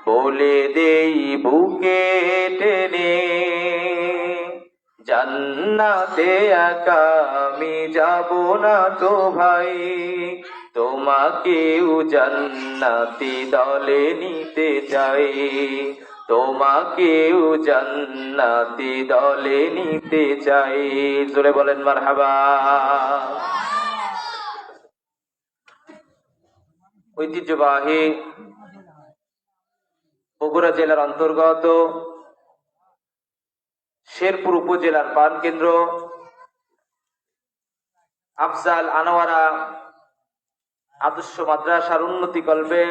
বলে দেই বুকে টেনে, জান্নাতে একা আমি যাব না তো ভাই, তোমাকেও জান্নাতি দলে নিতে চাই, তোমাকেও জান্নাতি দলে নিতে চাই। জোরে বলেন মারহাবা। ঐতিহ্যবাহী বগুড়া জেলার অন্তর্গত শেরপুর উপজেলার প্রাণকেন্দ্র আফজাল আনোয়ারা আদর্শ মাদ্রাসার উন্নতি কল্পে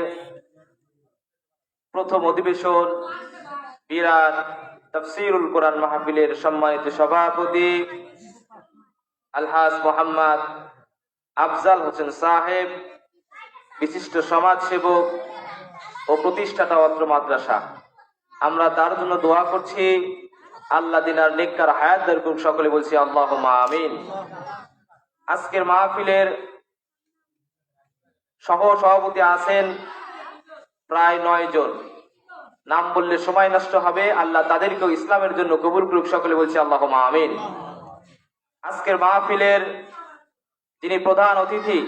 প্রথম অধিবেশন বিরাট তাফসীরুল কোরআন মাহফিলের সম্মানিত সভাপতি আলহাজ মোহাম্মদ আফজাল হোসেন সাহেব, বিশিষ্ট সমাজসেবক ও প্রতিষ্ঠাতা অত্র মাদ্রাসা, আমরা তার জন্য দোয়া করছি। আল্লাহ দিনার নেককার হায়াত দান করুন, সকলে বলছি আল্লাহুম্মা আমিন। আজকের মাহফিলের সহ সভাপতি আছেন প্রায় 9 জন, নাম বললে সময় নষ্ট হবে, আল্লাহ তাদেরকেও ইসলামের জন্য কবুল করুক, সকলে বলছি আল্লাহুম্মা আমিন। আজকের মাহফিলের যিনি প্রধান অতিথি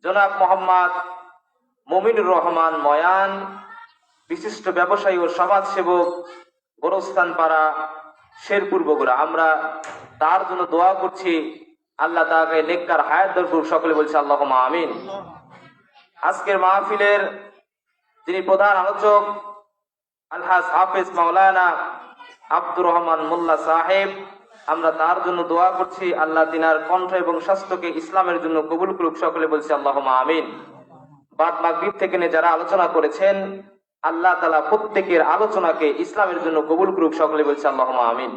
জনাব মোহাম্মদ মুমিনুর রহমান ময়ান, বিশিষ্ট ব্যবসায়ী ও সমাজসেবক, গোরস্থান পাড়া, শেরপুর বগুড়া, আমরা তার জন্য দোয়া করছি। আল্লাহ তাকে নেককার হায়াত দান করুক, সকলে বলছে আল্লাহুম্মা আমিন। আজকের মাহফিলের যিনি প্রধান আলোচক আলহাজ হাফেজ মাওলানা আব্দুর রহমান মোল্লা সাহেব, আমরা তার জন্য দোয়া করছি। আল্লাহ তিনার কণ্ঠ এবং স্বাস্থ্যকে ইসলামের জন্য কবুল করুক, সকলে বলছে আল্লাহুম্মা আমিন। বাদ মাগরিব থেকে যারা আলোচনা করেছেন, আল্লাহ তাআলা প্রত্যেকের আলোচনাকে ইসলামের জন্য কবুল করুক, সকলে বলছে আল্লাহুম্মা আমিন।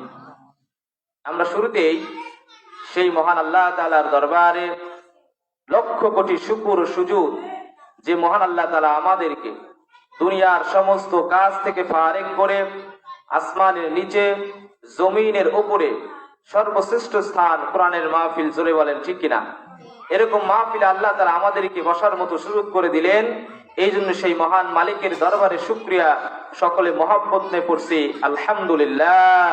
আমরা শুরুতেই সেই মহান আল্লাহ তাআলার দরবারে লক্ষ কোটি শুকর ও সুজুদ, যে মহান আল্লাহ তাআলা আমাদেরকে দুনিয়ার সমস্ত কাজ থেকে ফারেক করে আসমানের নিচে জমিনের উপরে সর্বশ্রেষ্ঠ স্থান কোরআনের মাহফিল, জোরে বলেন ঠিক কিনা, এরকম মাহফিলে আল্লাহ তাআলা আমাদেরকে বসার মতো সুযোগ করে দিলেন। এই জন্য সেই মহান মালিকের দরবারে শুকরিয়া, সকলে মহব্বত নিয়ে পড়ছি আলহামদুলিল্লাহ।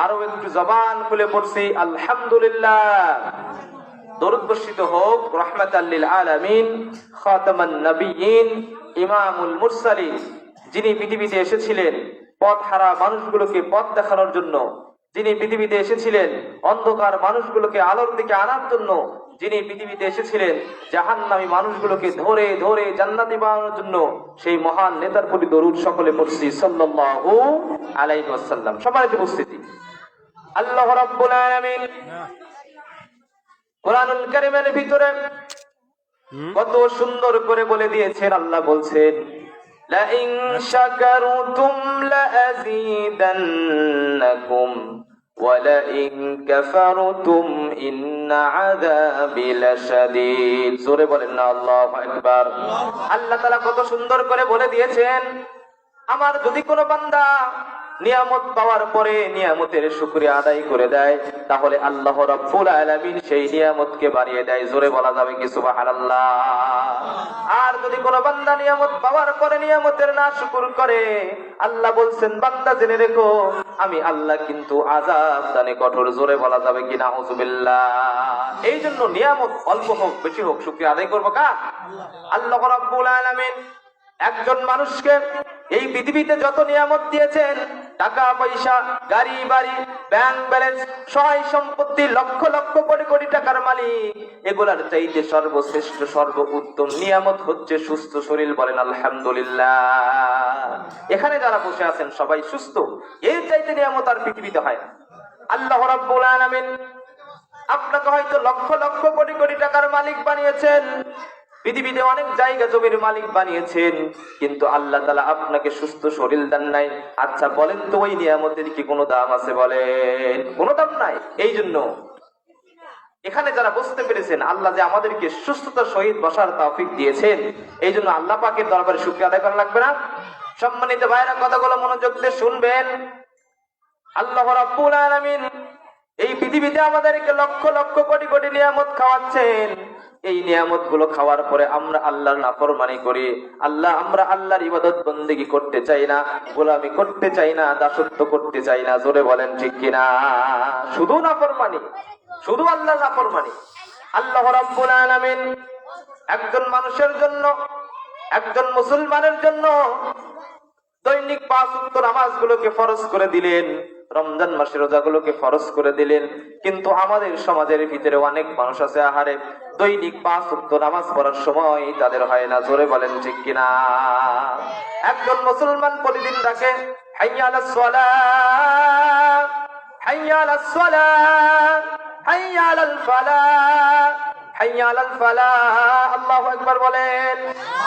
আরো একটু জবান খুলে পড়ছি আলহামদুলিল্লাহ। দরুদ বর্ষিত হোক রাহমাতাল লিল আলামিন, খাতামান নবিয়্যিন, ইমামুল মুরসালিন, যিনি পৃথিবীতে এসেছিলেন পথহারা মানুষগুলোকে পথ দেখানোর জন্য, যিনি পৃথিবীতে এসেছিলেন অন্ধকার মানুষগুলোকে আলোর দিকে আনার জন্য, যিনি পৃথিবীতে এসেছিলেন জাহান্নামী মানুষগুলোকে ধরে ধরে জান্নাতি বানানোর জন্য, সেই মহান নেতার প্রতি দরুদ সকলে পড়ছি সাল্লাল্লাহু আলাইহি ওয়াসাল্লাম। সম্মানিত উপস্থিতি, আল্লাহ রাব্বুল আলামিন কোরআনুল কারীমের ভিতরে কত সুন্দর করে বলে দিয়েছেন। আল্লাহ বলছেন, লা ইন শাকারতুম লা আযীদান্নাকুম ওয়া লা ইন কাফারতুম ইন্না আযাবি লাশাদীদ। জোরে বলেন না আল্লাহু আকবার। আল্লাহ তাআলা কত সুন্দর করে বলে দিয়েছেন, আমার যদি কোনো বান্দা নিয়ামত পাওয়ার পরে নিয়ামতের শুকরিয়া আদায় করে দেয়, তাহলে আল্লাহ রাব্বুল আলামিন সেই নিয়ামতকে বাড়িয়ে দেয়। জোরে বলা যাবে কি সুবহানাল্লাহ। আর যদি কোনো বান্দা নিয়ামত পাওয়ার পরে নিয়ামতের না শুকর করে, আল্লাহ বলছেন, বান্দা জেনে রেখো আমি আল্লাহ কিন্তু আযাব দানে কঠোর। জোরে বলা যাবে কি নাউযুবিল্লাহ। এই জন্য নিয়ামত অল্প হোক বেশি হোক শুকরিয়া আদায় করবো কার? আল্লাহ রাব্বুল আলামিন একজন মানুষকে এই পৃথিবীতে যত নিয়ামত দিয়েছেন, টাকা পয়সা, গাড়ি বাড়ি, ব্যাংক ব্যালেন্স, সহায় সম্পত্তি, লক্ষ লক্ষ কোটি কোটি টাকার মালিক, এগুলার চাইতে সর্বশ্রেষ্ঠ সর্ব উত্তম নিয়ামত হচ্ছে সুস্থ শরীর। বলেন আলহামদুলিল্লাহ। এখানে যারা বসে আছেন সবাই সুস্থ, এর চাইতে নিয়ামত আর পৃথিবীতে হয় না। আল্লাহ রাব্বুল আলামিন আপনাকে হয়তো লক্ষ লক্ষ কোটি কোটি টাকার মালিক বানিয়েছেন, পৃথিবীতে অনেক জায়গা জমির মালিক বানিয়েছেন, কিন্তু আল্লাহ তাআলা আপনাকে সুস্থ শরীর দেন নাই। আচ্ছা বলেন তো, ওই নিয়ামতের কি কোনো দাম আছে? বলেন, কোনো দাম নাই। এই জন্য এখানে যারা বুঝতে পেরেছেন আল্লাহ যে আমাদেরকে সুস্থতার সহিত বসার তৌফিক দিয়েছেন, এই জন্য আল্লাহ পাকের দরবারে শুকরিয়া আদায় করা লাগবে না? সম্মানিত ভাইরা, কথাগুলো মনোযোগ দিয়ে শুনবেন। আল্লাহ রাব্বুল আলামিন এই পৃথিবীতে আমাদেরকে লক্ষ লক্ষ কোটি কোটি নিয়ামত খাওয়াচ্ছেন, এই নিয়ামত গুলো খাওয়ার পরে আমরা আল্লাহর নাফরমানি করি। আমরা আল্লাহর ইবাদত বন্দেগী করতে চাই না, গোলামি করতে চাই না, দাসত্ব করতে চাই না। জোরে বলেন ঠিক কিনা? শুধু নাফরমানি, শুধু আল্লাহর নাফরমানি। আল্লাহ রাব্বুল আলামিন একজন মানুষের জন্য, একজন মুসলমানের জন্য দৈনিক 5 ওয়াক্ত নামাজগুলোকে ফরজ করে দিলেন, রমজান মাসের রোজাগুলোকে ফরজ করে দিলেন। কিন্তু আমাদের সমাজের ভিতরে অনেক মানুষ আছে, আহারে দৈনিক 5 ওয়াক্ত নামাজ পড়ার সময় তাদের হয় না। জোরে বলেন ঠিক কিনা? একজন মুসলমান প্রতিদিন ডাকে হাইয়া আলাস সালাহ, হাইয়া আলাস সালাহ, হাইয়া আলাল ফালাহ, হাইয়া আলাল ফালাহ। আল্লাহু আকবার বলেন।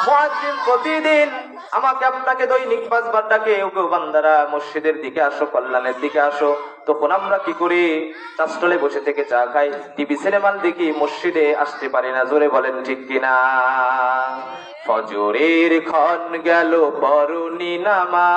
মুয়াজ্জিন প্রতিদিন আমাকে আপনাকে দৈনিক 5 বার ডাকে, ওগো বান্দারা মসজিদের দিকে আসো, কল্যাণের দিকে আসো। তখন আমরা কি করি? চাষটলে বসে থেকে চা খাই, টিভি সিনেমাল দেখি, মসজিদে আসতে পারি না। জোরে বলেন ঠিক কিনা? ফজরের ক্ষণ গেল পড়নি নামাজ,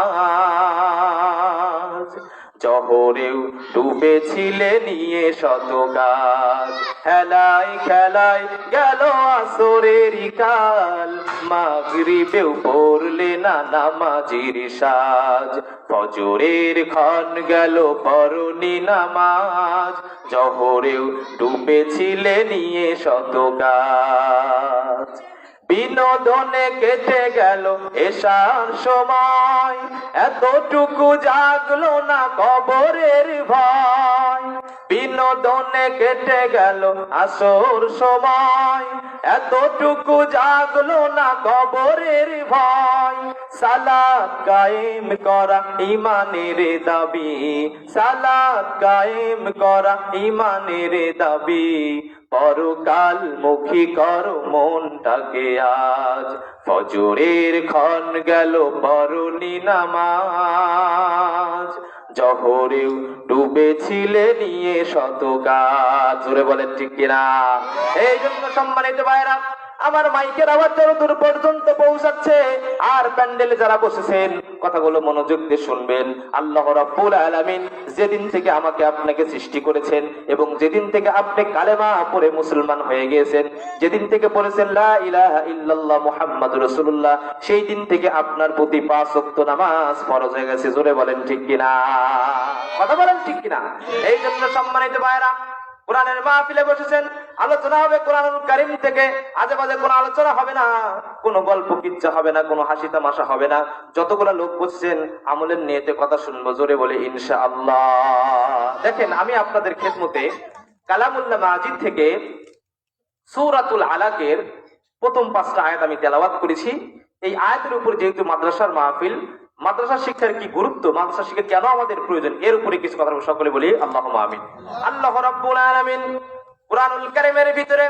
জহরেও ডুবেছিলে নিয়ে শত কাজ, হেলায় খেলায় গেল আসরের কাল, মাগরিবেও পড়লে না নামাজির সাজ। ফজরের ক্ষণ গেল পড়নি নামাজ, জহরেও ডুবেছিলে নিয়ে শত কাজ, বিনোদনে কেটে গেল এশার সময়, এতটুকু জাগলো না কবরের ভয়। বিনোদনে কেটে গেল আসর সময়, এতটুকু জাগলো না কবরের ভয়। সালাত কায়েম করা ঈমানের দাবি, সালাত কায়েম করা ঈমানের দাবি, পরকাল মুখী করো মনটাকে আজ। ফজরের ক্ষণ গেল পড়নি নামাজ, জহরেও ডুবেছিলে নিয়ে শত কাজ। জোরে বলেন ঠিক কিনা? এই জন্য সম্মানিত ভাইরা, আমার মাইকের আওয়াজ যতদূর পর্যন্ত পৌঁছাচ্ছে, আর প্যান্ডেলে যারা বসেছেন কথাগুলো মনোযোগ দিয়ে শুনবেন। আল্লাহ রাব্বুল আলামিন যেদিন থেকে আমাকে আপনাকে সৃষ্টি করেছেন, এবং যেদিন থেকে আপনি কালেমা পড়ে মুসলমান হয়ে গিয়েছেন, যেদিন থেকে পড়েছেন লা ইলাহা ইল্লাল্লাহ মুহাম্মাদুর রাসূলুল্লাহ, সেই দিন থেকে আপনার প্রতি 5 ওয়াক্ত নামাজ ফরজ হয়ে গেছে। জোরে বলেন ঠিক কিনা? কথা বলেন ঠিক কিনা? এই জন্য সম্মানিত ভাইরা, কোরআনের মাহফিলে বসেছেন, আলোচনা হবে কোরআনুল কারীম থেকে। আজে বাজে কোনো আলোচনা হবে না, কোনো গল্প কিচ্ছা হবে না, কোনো হাসি তামাশা হবে না। যতগুলো লোক বসছেন আমলের নিয়তে কথা শুনবো। জোরে বলে ইনশাআল্লাহ। দেখেন, আমি আপনাদের খেদমতে কালামুল্লাহ মাজিদ থেকে সূরাতুল আলাকের প্রথম 5টা আয়াত আমি তেলাওয়াত করেছি। এই আয়াতের উপর যেহেতু মাদ্রাসার মাহফিল, মাদ্রাসা শিক্ষার কি গুরুত্ব, মাদ্রাসা শিক্ষা কেন আমাদের প্রয়োজন, এর উপরে কিছু কথা সকলে বলি আল্লাহুম্মা আমিন। আল্লাহ রাব্বুল আলামিন কুরআনুল কারীমের ভিতরে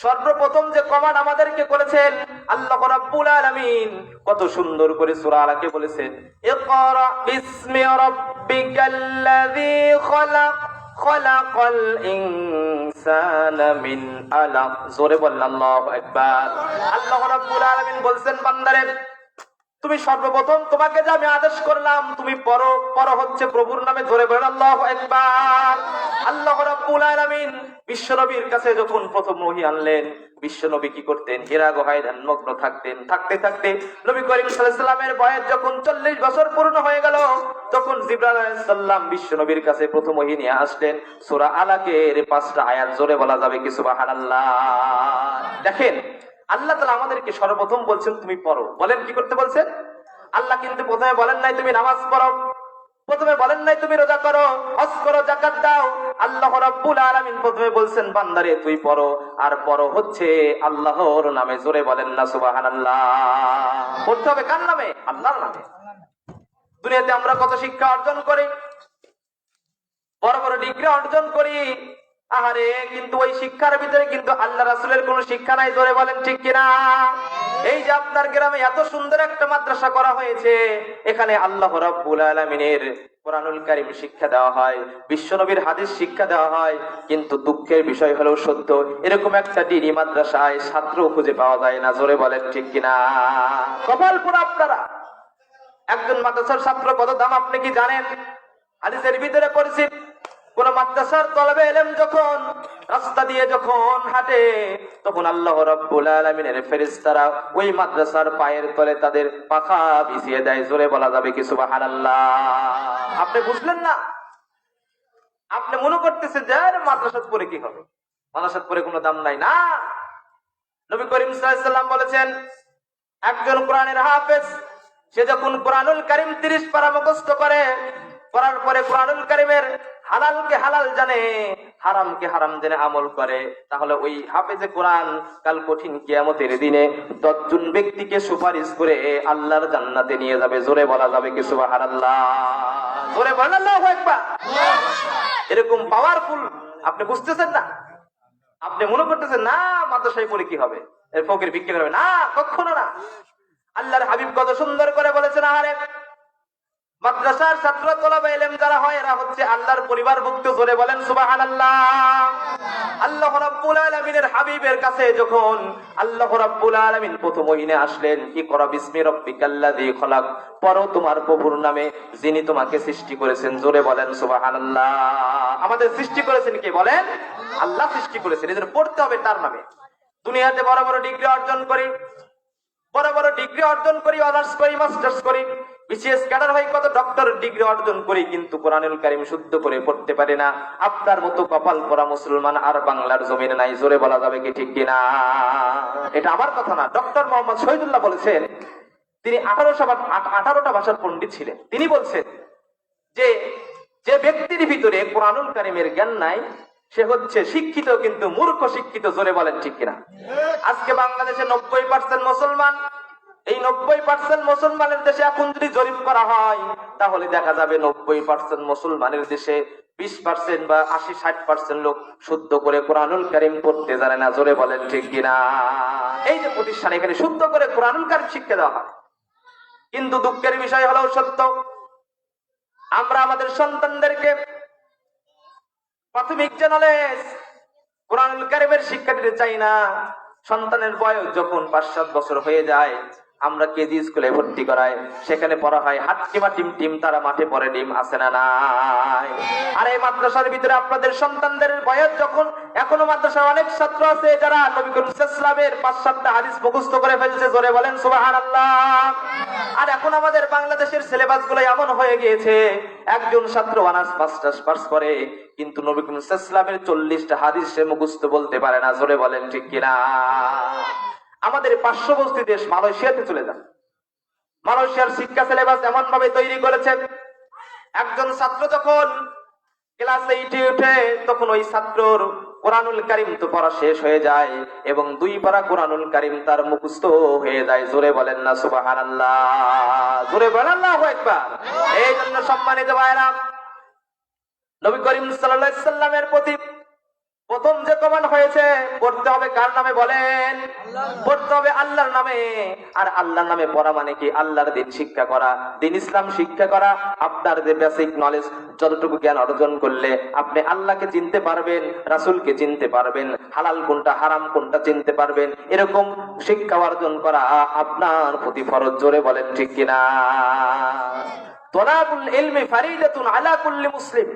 সর্বপ্রথম যে কমান্ড আমাদেরকে করেছেন, আল্লাহ রাব্বুল আলামিন কত সুন্দর করে সূরা আলাকে বলেছেন, ইকরা বিসমি রাব্বিকাল্লাযী খালাক, খালাকাল ইনসানা মিন আলাক। জোরে বলেন আল্লাহু আকবার। আল্লাহ রাব্বুল আলামিন বলছেন, বান্দারে তুমি সর্বপ্রথম তোমাকে যে আমি আদেশ করলাম তুমি পড়ো হচ্ছে প্রভুর নামে। ধরে বলেন আল্লাহু আকবার। আল্লাহ রাব্বুল আলামিন বিশ্বনবীর কাছে যখন প্রথম ওহী আনলেন, বিশ্বনবী কি করতেন? হীরা গুহায় ধ্যানমগ্ন থাকতেন। থাকতে থাকতে নবী করিম সাল্লাল্লাহু আলাইহি ওয়াসাল্লামের বয়স যখন 40 বছর পূর্ণ হয়ে গেল, তখন জিবরাইল আলাইহিস সালাম বিশ্বনবীর কাছে প্রথম ওহী নিয়ে আসলেন, সূরা আলাকের 5টা আয়াত। জোরে বলা যাবে কি সুবহানাল্লাহ? দেখেন, আল্লাহ তাআলা আমাদেরকে সর্বপ্রথম বলছেন তুমি পড়ো। বলেন কি করতে বলছেন? আল্লাহ কিন্তু প্রথমে বলেন নাই তুমি নামাজ পড়ো, প্রথমে বলেন নাই তুমি রোজা করো, হজ করো, যাকাত দাও। আল্লাহ রাব্বুল আলামিন প্রথমে বলছেন, বান্দারে তুই পড়ো, আর পড়ো হচ্ছে আল্লাহর নামে। জোরে বলেন না সুবহানাল্লাহ? পড়তে হবে কার নামে? আল্লাহর নামে। দুনিয়াতে আমরা কত শিক্ষা অর্জন করি, বড় বড় ডিগ্রি অর্জন করি, আহারে কিন্তু ওই শিক্ষার ভিতরে কিন্তু আল্লাহ রাসূলের কোনো শিক্ষা নাই। ধরে বলেন ঠিক কিনা? এই যে আপনার গ্রামে এত সুন্দর একটা মাদ্রাসা করা হয়েছে, এখানে আল্লাহ রাব্বুল আলামিনের কোরআনুল কারীম শিক্ষা দেওয়া হয়, বিশ্বনবীর হাদিস শিক্ষা দেওয়া হয়, কিন্তু দুঃখের বিষয় হলো সত্য, এরকম একটা ডিগ্রি মাদ্রাসায় ছাত্র খুঁজে পাওয়া যায় না। জোরে বলেন ঠিক কিনা? কপাল পুরা আপনারা। একজন মাদ্রাসার ছাত্র কত দাম আপনি কি জানেন? হাদিসের ভিতরে পড়ছি, কোন মাদ্রাসার তলবে ইলম যখন রাস্তা দিয়ে যখন হাঁটে, তখন আল্লাহ রাব্বুল আলামিনের ফেরেশতারা ওই মাদ্রাসার পায়ের তলে তাদের পাখা বিছিয়ে দেয়। জোরে বলা যাবে কি সুবহানাল্লাহ? আপনি বুঝলেন না? আপনি মনে করতেছেন যে আরে মাদ্রাসাত পড়ে কি হবে, মাদ্রাসাত পড়ে কোনো দাম নাই। না, নবী করিম সাল্লাল্লাহু আলাইহি সাল্লাম বলেছেন, একজন কোরআনের হাফেজ সে যখন কোরআনুল কারীম 30 পারা মুখস্থ করে, করার পরে কোরআনুল কারীমের হালালকে হালাল জানে, হারামকে হারাম জেনে আমল করে, তাহলে ওই হাফেজে কোরআন কাল কঠিন কিয়ামতের দিনে 10 জন ব্যক্তিকে সুপারিশ করে আল্লাহর জান্নাতে নিয়ে যাবে। জোরে বলা যাবে কি সুবহানাল্লাহ? জোরে বলেন আল্লাহু আকবার। এরকম পাওয়ারফুল আপনি বুঝতেছেন না? আপনি মনে করতেছেন না মাদ্রাসায় পড়ে কি হবে, এর ফকির ভিক্ষা করবে না, কখনো না। আল্লাহর হাবিব কত সুন্দর করে বলেছেন, আরে মাদ্রাসার ছাত্র তলাবে ইলম যারা হয় এরা হচ্ছে আল্লাহর পরিবারভুক্ত। জোরে বলেন সুবহানাল্লাহ। আল্লাহ রাব্বুল আলামিনের হাবিবের কাছে যখন আল্লাহ রাব্বুল আলামিন প্রথম ওহিনে আসলেন, ইকরা বিসমি রাব্বিকাল্লাযী খলাক, পড়ো তোমার প্রভুর নামে যিনি তোমাকে সৃষ্টি করেছেন। জোরে বলেন সুবহানাল্লাহ। আমাদের সৃষ্টি করেছেন কে বলেন? আল্লাহ সৃষ্টি করেছেন, এদের পড়তে হবে তার নামে। দুনিয়াতে বড় বড় ডিগ্রি অর্জন করি, বড় বড় ডিগ্রি অর্জন করি, অনার্স করি, মাস্টার্স করি, বিসিএস ক্যাডার হয়ে কত ডক্টর ডিগ্রি অর্জন করি, কিন্তু কোরআনুল কারীম শুদ্ধ করে পড়তে পারি না। আপনার মতো কপাল পরা মুসলমান আর বাংলার জমিনে নাই। জোরে বলা যাবে কি ঠিক কিনা? এটা আমার কথা না, ডক্টর মোহাম্মদ শহীদুল্লাহ বলেছেন, তিনি 18টা ভাষার পণ্ডিত ছিলেন। তিনি বলছেন যে যে ব্যক্তির ভিতরে কোরআনুল কারীমের জ্ঞান নাই সে হচ্ছে শিক্ষিত কিন্তু মূর্খ শিক্ষিত। জোরে বলেন ঠিক কিনা? আজকে বাংলাদেশে 90% মুসলমান, এই 90% মুসলমানের দেশে এখন যদি জরিপ করা হয় তাহলে দেখা যাবে 90% মুসলমানের দেশে 20% বা 80-60% লোক শুদ্ধ করে কোরআনুল কারীম পড়তে জানে না। জোরে বলেন ঠিক কিনা? এই যে প্রতিষ্ঠান, এখানে শুদ্ধ করে কোরআনুল কারীম শিক্ষা দেওয়া হয়, কিন্তু দুঃখের বিষয় হলো সত্য, আমরা আমাদের সন্তানদেরকে প্রাথমিক যে নলেজ কোরআনুল কারীমের শিক্ষা দিতে চাই না। সন্তানের বয়স যখন 5-7 বছর হয়ে যায় আমরা কেজি স্কুলে ভর্তি করাই, সেখানে পড়া হয় হাট্টিমা টিম টিম তারা মাঠে পড়ে ডিম, আছে না নাই? আর এই মাদ্রাসার ভিতরে আপনাদের সন্তানদের বয়স যখন, এখনো মাদ্রাসায় অনেক ছাত্র আছে যারা নবী করিম সাল্লাল্লাহু আলাইহি ওয়াসাল্লামের 5-7টা হাদিস মুখস্থ করে ফেলছে। জোরে বলেন সুবহানাল্লাহ। আর এখন আমাদের বাংলাদেশের সিলেবাস গুলো এমন হয়ে গিয়েছে, একজন ছাত্র অনার্স মাস্টার্স পাস করে কিন্তু নবী করিম সাল্লাল্লাহু আলাইহি ওয়াসাল্লামের 40টা হাদিস সে মুখস্থ বলতে পারে না। জোরে বলেন ঠিক কিনা? আমাদের পার্শ্ববর্তী দেশ মালয়েশিয়াতে চলে যান, মালয়েশিয়ার শিক্ষা সিলেবাস এমন ভাবে তৈরি করেছেন, একজন ছাত্র যখন ক্লাস 8-এ উঠে তখন ওই ছাত্রর কোরআনুল কারীম তো পড়া শেষ হয়ে যায় এবং 2 পারা কোরআনুল কারীম তার মুখস্থ হয়ে যায়। জোরে বলেন না সুবহানাল্লাহ? জোরে বলেন আল্লাহু আকবার। এই জন্য সম্মানিত ভাইরা, নবী করিম সাল্লাল্লাহু আলাইহি সাল্লামের প্রতি প্রথম যে কমান্ড হয়েছে পড়তে হবে কার নামে বলেন? পড়তে হবে আল্লাহর নামে। আর আল্লাহর নামে পড়া মানে কি? আল্লাহর দিন শিক্ষা করা, দিন ইসলাম শিক্ষা করা। আপনার যে বেসিক নলেজ, যতটুকু জ্ঞান অর্জন করলে আপনি আল্লাহকে চিনতে পারবেন, রাসূলকে চিনতে পারবেন, হালাল কোনটা হারাম কোনটা চিনতে পারবেন, এরকম শিক্ষা অর্জন করা আপনার প্রতি ফরজ। জোরে বলেন ঠিক কিনা? তলাবুল ইলমি ফারিদাতুন আলা কুল্লি মুসলিম।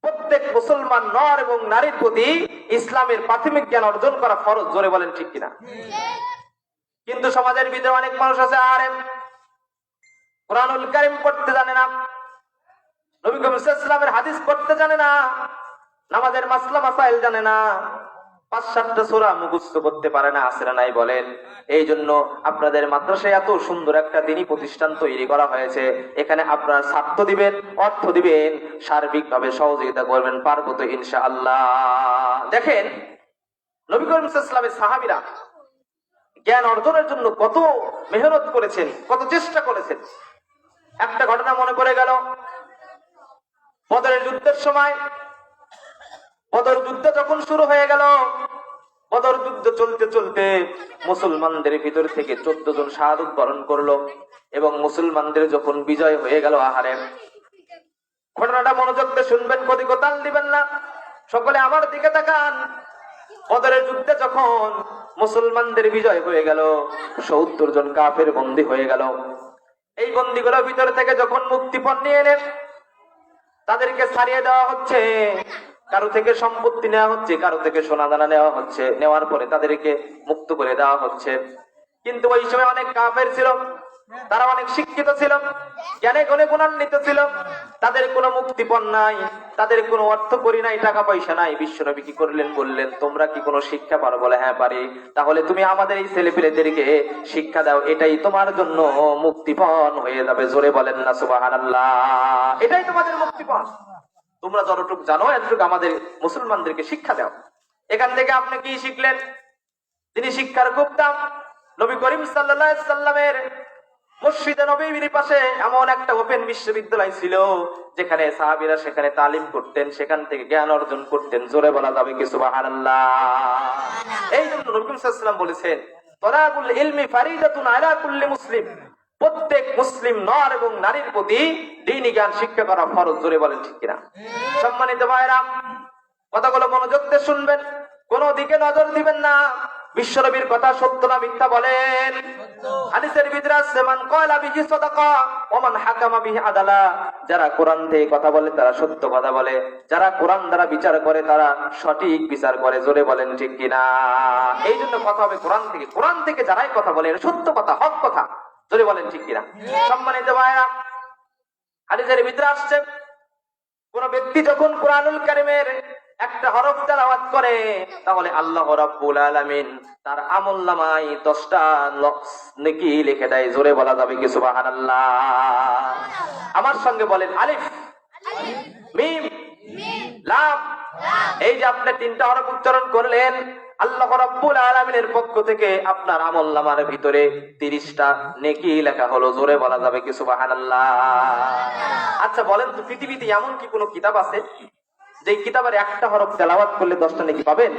প্রত্যেক মুসলমান নর এবং নারীর প্রতি ইসলামের প্রাথমিক জ্ঞান অর্জন করা ফরজ। জোরে বলেন ঠিক কিনা? কিন্তু সমাজের ভিতরে অনেক মানুষ আছে আরে কোরআনুল কারীম পড়তে জানে না, নবী করিম সাল্লাল্লাহু আলাইহি ওয়াসাল্লামের হাদিস পড়তে জানে না, নামাজের মাসলা মাসাইল জানে না, 5-7টা সূরা মুখস্থ করতে পারে না। আছে না নাই বলেন? এই জন্য আপনাদের মাদ্রাসায় এত সুন্দর একটা দ্বীনি প্রতিষ্ঠান তৈরি করা হয়েছে, এখানে আপনারা ছাত্র দিবেন, অর্থ দিবেন, সার্বিকভাবে সহযোগিতা করবেন, পারবো তো ইনশাআল্লাহ। দেখেন নবী করিম সাল্লাল্লাহু আলাইহি ওয়াসাল্লামের সাহাবীরা জ্ঞান অর্জনের জন্য কত মেহনত করেছেন, কত চেষ্টা করেছেন। একটা ঘটনা মনে পড়ে গেল, বদরের যুদ্ধের সময়, বদর যুদ্ধ যখন শুরু হয়ে গেল, বদর যুদ্ধ চলতে চলতে মুসলমানদের ভিতর থেকে 14 জন শাহাদাত বরণ করলো এবং মুসলমানদের যখন বিজয় হয়ে গেল, আহারে ঘটনাটা মনোযোগ দিয়ে শুনবেন, কদি কোতাল দিবেন না, সকলে আমার দিকে তাকান। বদরের যুদ্ধে যখন মুসলমানদের বিজয় হয়ে গেল, 70 জন কাফের বন্দী হয়ে গেল। এই বন্দীগুলোর ভিতর থেকে যখন মুক্তিপণ নিয়ে এলেন, তাদেরকে ছাড়িয়ে দেওয়া হচ্ছে, কারো থেকে সম্পত্তি নেওয়া হচ্ছে, কারো থেকে সোনা দানা নেওয়া হচ্ছে, নেওয়ার পরে তাদেরকে মুক্ত করে দেওয়া হচ্ছে। কিন্তু ওই সময় অনেক কাফের ছিল, তারা অনেক শিক্ষিত ছিল, জ্ঞানে গুণে গুণান্বিত ছিল, তাদের কোনো মুক্তিপণ নাই, তাদের কোনো অর্থ করি নাই, টাকা পয়সা নাই। বিশ্বনবী কি করলেন? বললেন, তোমরা কি কোনো শিক্ষা পারো? বলে, হ্যাঁ পারি। তাহলে তুমি আমাদের এই ছেলেপিলেদেরকে শিক্ষা দাও, এটাই তোমার জন্য মুক্তিপণ হয়ে যাবে। জোরে বলেন না সুবহানাল্লাহ। এটাই তোমাদের মুক্তিপণ, তোমরা যতটুকু জানো এতটুকু আমাদের মুসলমানদেরকে শিক্ষা দাও। এখান থেকে আপনি কি শিখলেন? তিনি শিক্ষার খুব দাম। নবী করিম সাল্লাল্লাহু আলাইহি সাল্লামের মসজিদে নববীর পাশে এমন একটা ওপেন বিশ্ববিদ্যালয় ছিল, যেখানে সাহাবীরা সেখানে তালিম করতেন, সেখান থেকে জ্ঞান অর্জন করতেন। জোরে বলা যাবে কি সুবহানাল্লাহ? এই জন্য নবী করিম সাল্লাল্লাহু আলাইহি সাল্লাম বলেছেন, তলাবুল ইলমি ফারিদাতুন আলা কুল্লি মুসলিম। প্রত্যেক মুসলিম নর এবং নারীর প্রতি দ্বীনি জ্ঞান শিক্ষা করা ফরজ। জোরে বলেন ঠিক কিনা? সম্মানিত ভাইরা, কথাগুলো মনোযোগ দিয়ে শুনবেন, কোন দিকে নজর দিবেন না। বিশ্বনবীর কথা সত্য না মিথ্যা বলেন? হাদিসের ভিতরে আছে, মান ক্বালা বিহি সাদাকা ওয়া মান হাকামা বিহি আদালা। যারা কোরআন থেকে কথা বলে তারা সত্য কথা বলে, যারা কোরআন দ্বারা বিচার করে তারা সঠিক বিচার করে। জোরে বলেন ঠিক কিনা? এই জন্য কথা হবে কোরআন থেকে। কোরআন থেকে যারাই কথা বলে এটা সত্য কথা, হক কথা। জোরে বলেন ঠিক কিনা? সম্মানিত ভাইরা, হাদিসের ভিতরে আসছে, কোন ব্যক্তি যখন কুরআনুল কারীমের একটা হরফ তেলাওয়াত করে, তাহলে আল্লাহ রাব্বুল আলামিন তার আমলনামায় 10টা নেকি লিখে দেয়। জোরে বলা যাবে কি সুবহানাল্লাহ? আমার সঙ্গে বলেন, আলিফ, মিম, লাম। এই যে আপনি 3টা হরফ উচ্চারণ করলেন, আল্লাহ রাব্বুল আলামিনের পক্ষ থেকে আপনার আমলনামার ভিতরে 30টা নেকি লেখা হলো। জোরে বলা যাবে কি সুবহানাল্লাহ? আচ্ছা বলেন তো, পৃথিবীতে এমন কি কোনো কিতাব আছে যে কিতাবের একটা হরফ তেলাওয়াত করলে 10টা নেকি পাবেন?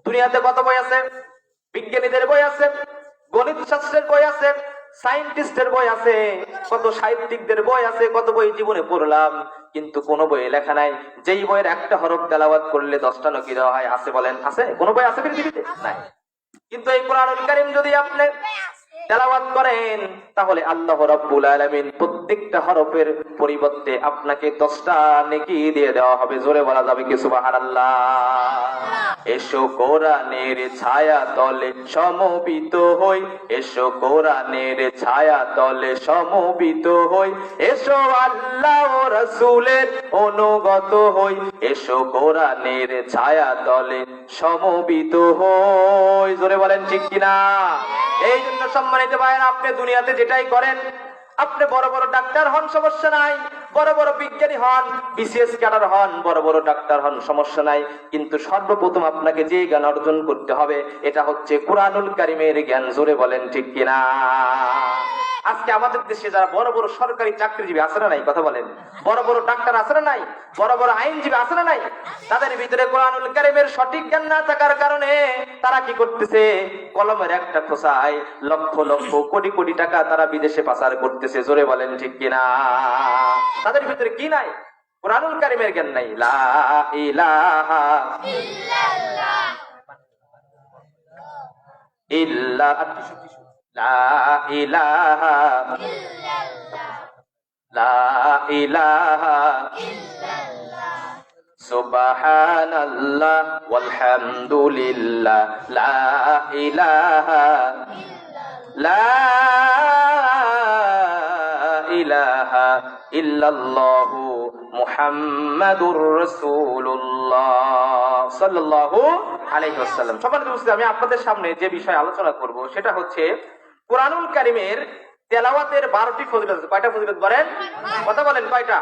দুনিয়াতে কত বই আছে? বিজ্ঞানীদের বই আছে, গণিত শাস্ত্রের বই আছে, সায়েন্টিস্টের বই আছে, কত সাহিত্যিকদের বই আছে, কত বই জীবনে পড়লাম, কিন্তু কোন বইয়ে লেখা নাই যেই বইয়ের একটা হরফ তেলাওয়াত করলে 10টা নেকি দেওয়া হয়। আছে বলেন? আছে? কোন বই আছে পৃথিবীতে? নাই। কিন্তু এই কোরআনুল কারীম যদি আপনি তেলাওয়াত করেন, তাহলে আল্লাহ রাব্বুল আলামিন প্রত্যেকটা হরফের পরিবর্তে আপনাকে 10টা নেকি দিয়ে দেওয়া হবে। জোরে বলা যাবে কি সুবহানাল্লাহ? এসো কোরআনের ছায়া তলে সমবেত হই, এসো কোরআনের ছায়া তলে সমবেত হই, এসো আল্লাহ ও রাসূলের অনুগত হই, এসো কোরআনের ছায়া তলে সমবেত হই। জোরে বলেন ঠিক কিনা? এই জন্য সম্মানিত ভাইয়েরা, আপনি দুনিয়াতে যেটাই করেন, আপনি বড় বড় ডাক্তার হন, সমস্যা নাই, বড় বড় বিজ্ঞানী হন, বিসিএস ক্যাডার হন, বড় বড় ডাক্তার হন, সমস্যা নাই, কিন্তু সর্বপ্রথম আপনাকে যে জ্ঞান অর্জন করতে হবে এটা হচ্ছে কুরআনুল কারীমের জ্ঞান। জোরে বলেন ঠিক কিনা? আজকে আমাদের দেশে যারা বড় বড় সরকারি চাকরিজীবী আছে না নাই? কথা বলেন। বড় বড় ডাক্তার আছে না নাই? বড় বড় আইনজীবী আছে না নাই? তাদের ভিতরে কুরআনুল কারীমের সঠিক জ্ঞান না থাকার কারণে তারা কি করতেছে? কলমের একটা খোসায় লক্ষ লক্ষ কোটি কোটি টাকা তারা বিদেশে পাচার করতেছে। জোরে বলেন ঠিক কিনা? তাদের ভিতরে কি নাই? কুরআনুল কারীমের জ্ঞান নাই। লা ইলাহা ইল্লাল্লাহ ইল্লা লা ইলাহা ইল্লাল্লাহ লা ইলাহা ইল্লাল্লাহ সুবহানাল্লাহ ওয়ালহামদুলিল্লাহ লা ইলাহা লা ইলাহা ইল্লাল্লাহু মুহাম্মাদুর রাসূলুল্লাহ সাল্লাল্লাহু আলাইহি ওয়াসাল্লাম। সম্মানিত মুসলিম, আমি আপনাদের সামনে যে বিষয় আলোচনা করব সেটা হচ্ছে কুরআনুল কারীমের তেলাওয়াতের 12টি ফজিলত আছে। কয়টা ফজিলত বলেন? কথা বলেন, কয়টা?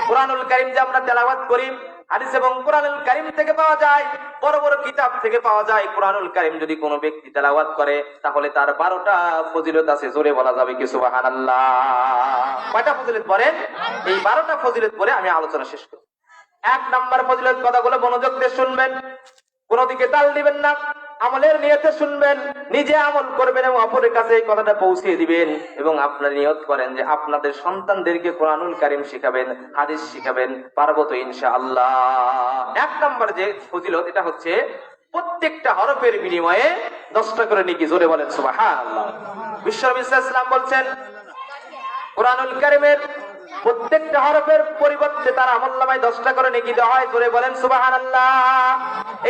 কুরআনুল কারীম যে আমরা তেলাওয়াত করি, হাদিস এবং কুরআনুল কারীম থেকে পাওয়া যায়, বড় বড় কিতাব থেকে পাওয়া যায়। কুরআনুল কারীম যদি কোনো ব্যক্তি তেলাওয়াত করে তাহলে তার 12টা ফজিলত আছে। জোরে বলা যাবে কি সুবহানাল্লাহ? কয়টা ফজিলত বলেন? এই 12টা ফজিলত পরে আমি আলোচনা শেষ করব। 1 নাম্বার ফজিলত, কথাগুলো মনোযোগ দিয়ে শুনবেন, কোন দিকে তাল দিবেন না, আমলের নিয়তে শুনবেন, নিজে আমল করবেন এবং অপরের কাছে এই কথাটা পৌঁছে দিবেন এবং আপনার নিয়ত করেন যে আপনাদের সন্তানদেরকে কুরআনুল কারীম শিখাবেন, হাদিস শিখাবেন। পারবো তো ইনশাআল্লাহ? 1 নাম্বার যে ফজিলত এটা হচ্ছে প্রত্যেকটা হরফের বিনিময়ে 10টা করে নেকি। জোরে বলেন সুবহানাল্লাহ। বিশ্বনবী সাল্লাল্লাহু আলাইহি ওয়াসাল্লাম বলছেন, কুরআনুল কারীমের প্রত্যেকটা হরফের পরিবর্তে তার আমলনামায় 10টা করে নেকি দেওয়া হয়। জোরে বলেন সুবহানাল্লাহ।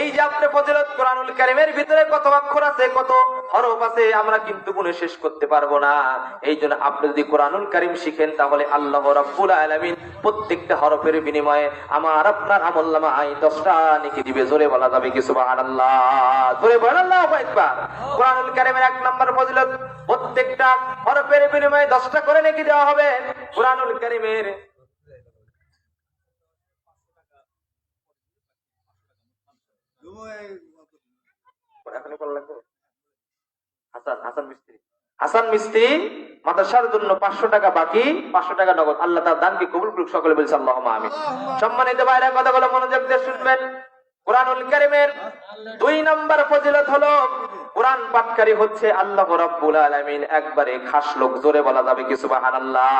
এই যে আপনি ফজিলত, কোরআনুল কারীমের ভিতরে কত অক্ষর আছে, কত হরফ আছে, আমরা কিন্তু গুণে শেষ করতে পারবো না। এই জন্য আপনি যদি কোরআনুল কারীম শিখেন, তাহলে আল্লাহ রাব্বুল আলামিন প্রত্যেকটা হরফের বিনিময়ে আমার আপনার আমলনামায় 10টা নেকি দিবে। জোরে বলা যাবে কি সুবহানাল্লাহ? জোরে বলেন আল্লাহু আকবার। কোরআনুল কারীমের 1 নম্বর ফজিলত, প্রত্যেকটা হরফের বিনিময়ে 10টা করে নেকি দেওয়া হবে। কোরআনুল কারীমের হাসান মিস্ত্রি মাদ্রাসার জন্য 500 টাকা বাকি, 500 টাকা নগদ। আল্লাহ তার দানকে কবুল করুক, সকলে বলছে আল্লাহুম্মা আমিন। সম্মানিত ভাইরা, কথাগুলো মনোযোগ দিয়ে শুনবেন। কোরআনুল কারীমের 2 নম্বর ফজিলত হলো, কোরআন পাঠকারী হচ্ছে আল্লাহ রাব্বুল আলামিন একবারে খাস লোক। জোরে বলা যাবে কি সুবহানাল্লাহ?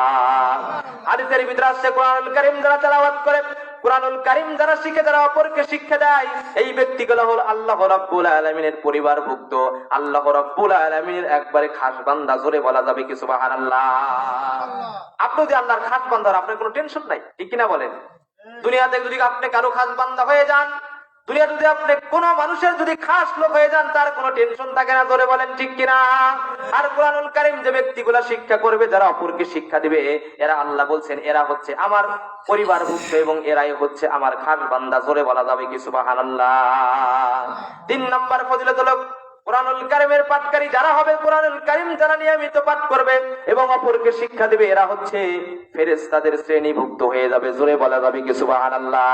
হাদিসের ভিতরে আসছে, কোরআনুল কারীম যারা তেলাওয়াত করে, কোরআনুল কারীম যারা শিখে, যারা অপরকে শিক্ষা দেয়, এই ব্যক্তিগুলো হলো আল্লাহ রাব্বুল আলামিনের পরিবারভুক্ত, আল্লাহ রাব্বুল আলামিনের একবারে খাস বান্দা। জোরে বলা যাবে কি সুবহানাল্লাহ? আপনি যদি আল্লাহর খাস বান্দা, আপনার কোনো টেনশন নাই, ঠিক কিনা বলেন? দুনিয়াতে যদি আপনি কারো খাস বান্দা হয়ে যান, দুনিয়া যদি আপনি কোন মানুষের যদি খাস লোক হয়ে যান, তার কোনো টেনশন থাকে না। জোরে বলেন ঠিক কিনা? আর কোরআনুল কারীম যে ব্যক্তিগুলা শিক্ষা করবে, যারা অপরকে শিক্ষা দিবে, এরা আল্লাহ বলছেন এরা হচ্ছে আমার পরিবারভুক্ত এবং এরাই হচ্ছে আমার খাস বান্দা। জোরে বলা যাবে কি সুবহানাল্লাহ? 3 নম্বর ফজিলত হলো, কোরআনুল কারীমের পাঠকারী যারা হবে, কোরআনুল কারীম যারা নিয়মিত পাঠ করবে এবং অপরকে শিক্ষা দিবে, এরা হচ্ছে ফেরেশতাদের শ্রেণীভুক্ত হয়ে যাবে। জোরে বলা যাবে কি সুবহানাল্লাহ?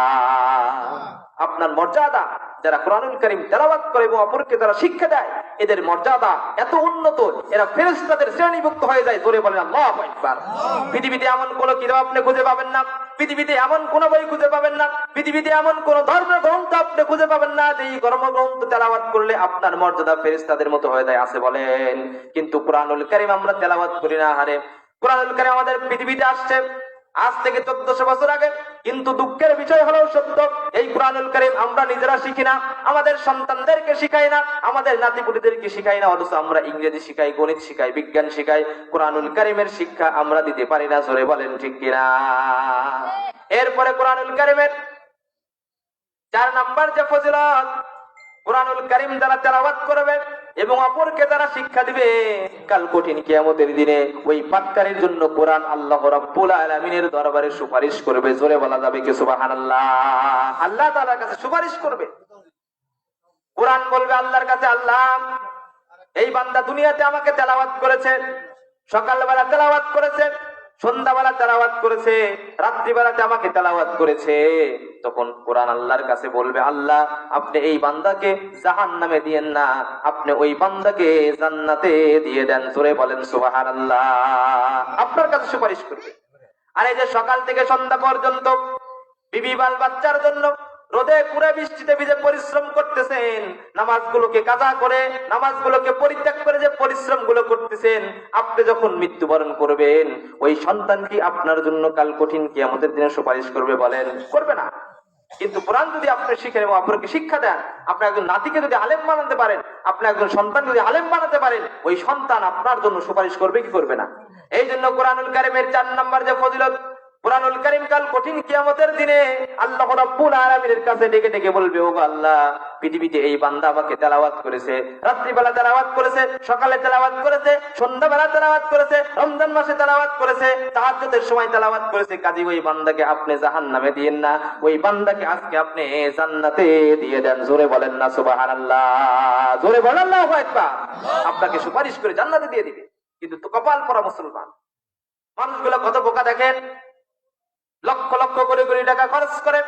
আপনার মর্যাদা, যারা কোরআনুল কারীম তেলাওয়াত করে এবং অপরকে যারা শিক্ষা দেয়, এদের মর্যাদা এত উন্নত, এরা ফেরেশতাদের শ্রেণীভুক্ত হয়ে যায়। জোরে বলেন আল্লাহু আকবার। পৃথিবীতে এমন কোন কিতাব আপনি খুঁজে পাবেন না, পৃথিবীতে এমন কোন বই খুঁজে পাবেন না, পৃথিবীতে এমন কোন ধর্মগ্রন্থ আপনি খুঁজে পাবেন না যে এই ধর্মগ্রন্থ তেলাওয়াত করলে আপনার মর্যাদা ফেরেশতাদের মতো হয়ে যায়। আছে বলেন? কিন্তু কোরআনুল কারীম আমরা তেলাওয়াত করি না। হারে, কোরআনুল কারীম আমাদের পৃথিবীতে আসছে আজ থেকে 1400 বছর আগে, কিন্তু দুঃখের বিষয় হলো সত্য, এই কোরআনুল কারীম আমরা নিজেরা শিখি না, আমাদের সন্তানদেরকে শিখাই না, আমাদের নাতিপুতিদেরকে শিখাই না, অথচ আমরা ইংরেজি শিখাই, গণিত শিখাই, বিজ্ঞান শিখাই, কোরআনুল কারীমের শিক্ষা আমরা দিতে পারি না। জোরে বলেন ঠিক কিনা? এরপরে কোরআনুল কারীমের 4 নম্বর যে ফজিলত, কোরআনুল কারীম যারা তেলাওয়াত করবে এবং অপরকে যারা শিক্ষা দিবে, কাল কঠিন কিয়ামতের দিনে ওই পাঠকারীর জন্য কোরআন আল্লাহ রাব্বুল আলামিনের দরবারে সুপারিশ করবে। জোরে বলা যাবে কি সুবহানাল্লাহ? আল্লাহ তাআলার কাছে সুপারিশ করবে। কোরআন বলবে আল্লাহর কাছে, আল্লাহ, এই বান্দা দুনিয়াতে আমাকে তেলাওয়াত করেছে, সকালবেলা তেলাওয়াত করেছে, সন্ধ্যাবেলা তেলাওয়াত করেছে, রাত্রিবেলাতে আমাকে তেলাওয়াত করেছে। তখন কোরআন আল্লাহর কাছে বলবে, আল্লাহ, আপনি এই বান্দাকে জাহান্নামে দিয়েন না, আপনি ওই বান্দাকে জান্নাতে দিয়ে দেন। জোরে বলেন সুবহানাল্লাহ। আপনার কাছে সুপারিশ করবে। আর এই যে সকাল থেকে সন্ধ্যা পর্যন্ত বিবি বাল বাচ্চার জন্য রোদে পুরে বৃষ্টিতে ভিজে পরিশ্রম করতেছেন, নামাজগুলোকে কাজা করে, নামাজগুলোকে পরিত্যাগ করে যে পরিশ্রম গুলো করতেছেন, আপনি যখন মৃত্যুবরণ করবেন, ওই সন্তান কি আপনার জন্য কাল কঠিন কিয়ামতের দিনে সুপারিশ করবে? বলেন, করবে না। কিন্তু কোরআন যদি আপনি শিখেন এবং অপরকে শিক্ষা দেন, আপনি একজন নাতিকে যদি আলেম বানাতে পারেন, আপনি একজন সন্তান যদি আলেম বানাতে পারেন, ওই সন্তান আপনার জন্য সুপারিশ করবে কি করবে না? এই জন্য কোরআনুল কারীমের 4 নম্বর যে ফজিলত, কোরআনুল কারীম কাল কঠিন কিয়ামতের দিনে আল্লাহ রাব্বুল আলামিনের কাছে ডেকে ডেকে বলবে, ও আল্লাহ, পৃথিবীতে এই বান্দা আমাকে তেলাওয়াত করেছে, রাত্রিবেলা তেলাওয়াত করেছে, সকালে তেলাওয়াত করেছে, সন্ধ্যাবেলা তেলাওয়াত করেছে, রমজান মাসে তেলাওয়াত করেছে, তাহাজ্জুদের সময় তেলাওয়াত করেছে, কাজী ওই বান্দাকে আপনি জাহান্নামে দিয়েন না, ওই বান্দাকে আজকে আপনি জান্নাতে দিয়ে দেন। জোরে বলেন না সুবহানাল্লাহ? জোরে বলেন আল্লাহু আকবার। আপনাকে সুপারিশ করে জান্নাতে দিয়ে দিবে। কিন্তু তো কপাল পরা মুসলমান মানুষগুলো কত বোকা দেখেন, লক্ষ লক্ষ কোটি কোটি টাকা খরচ করে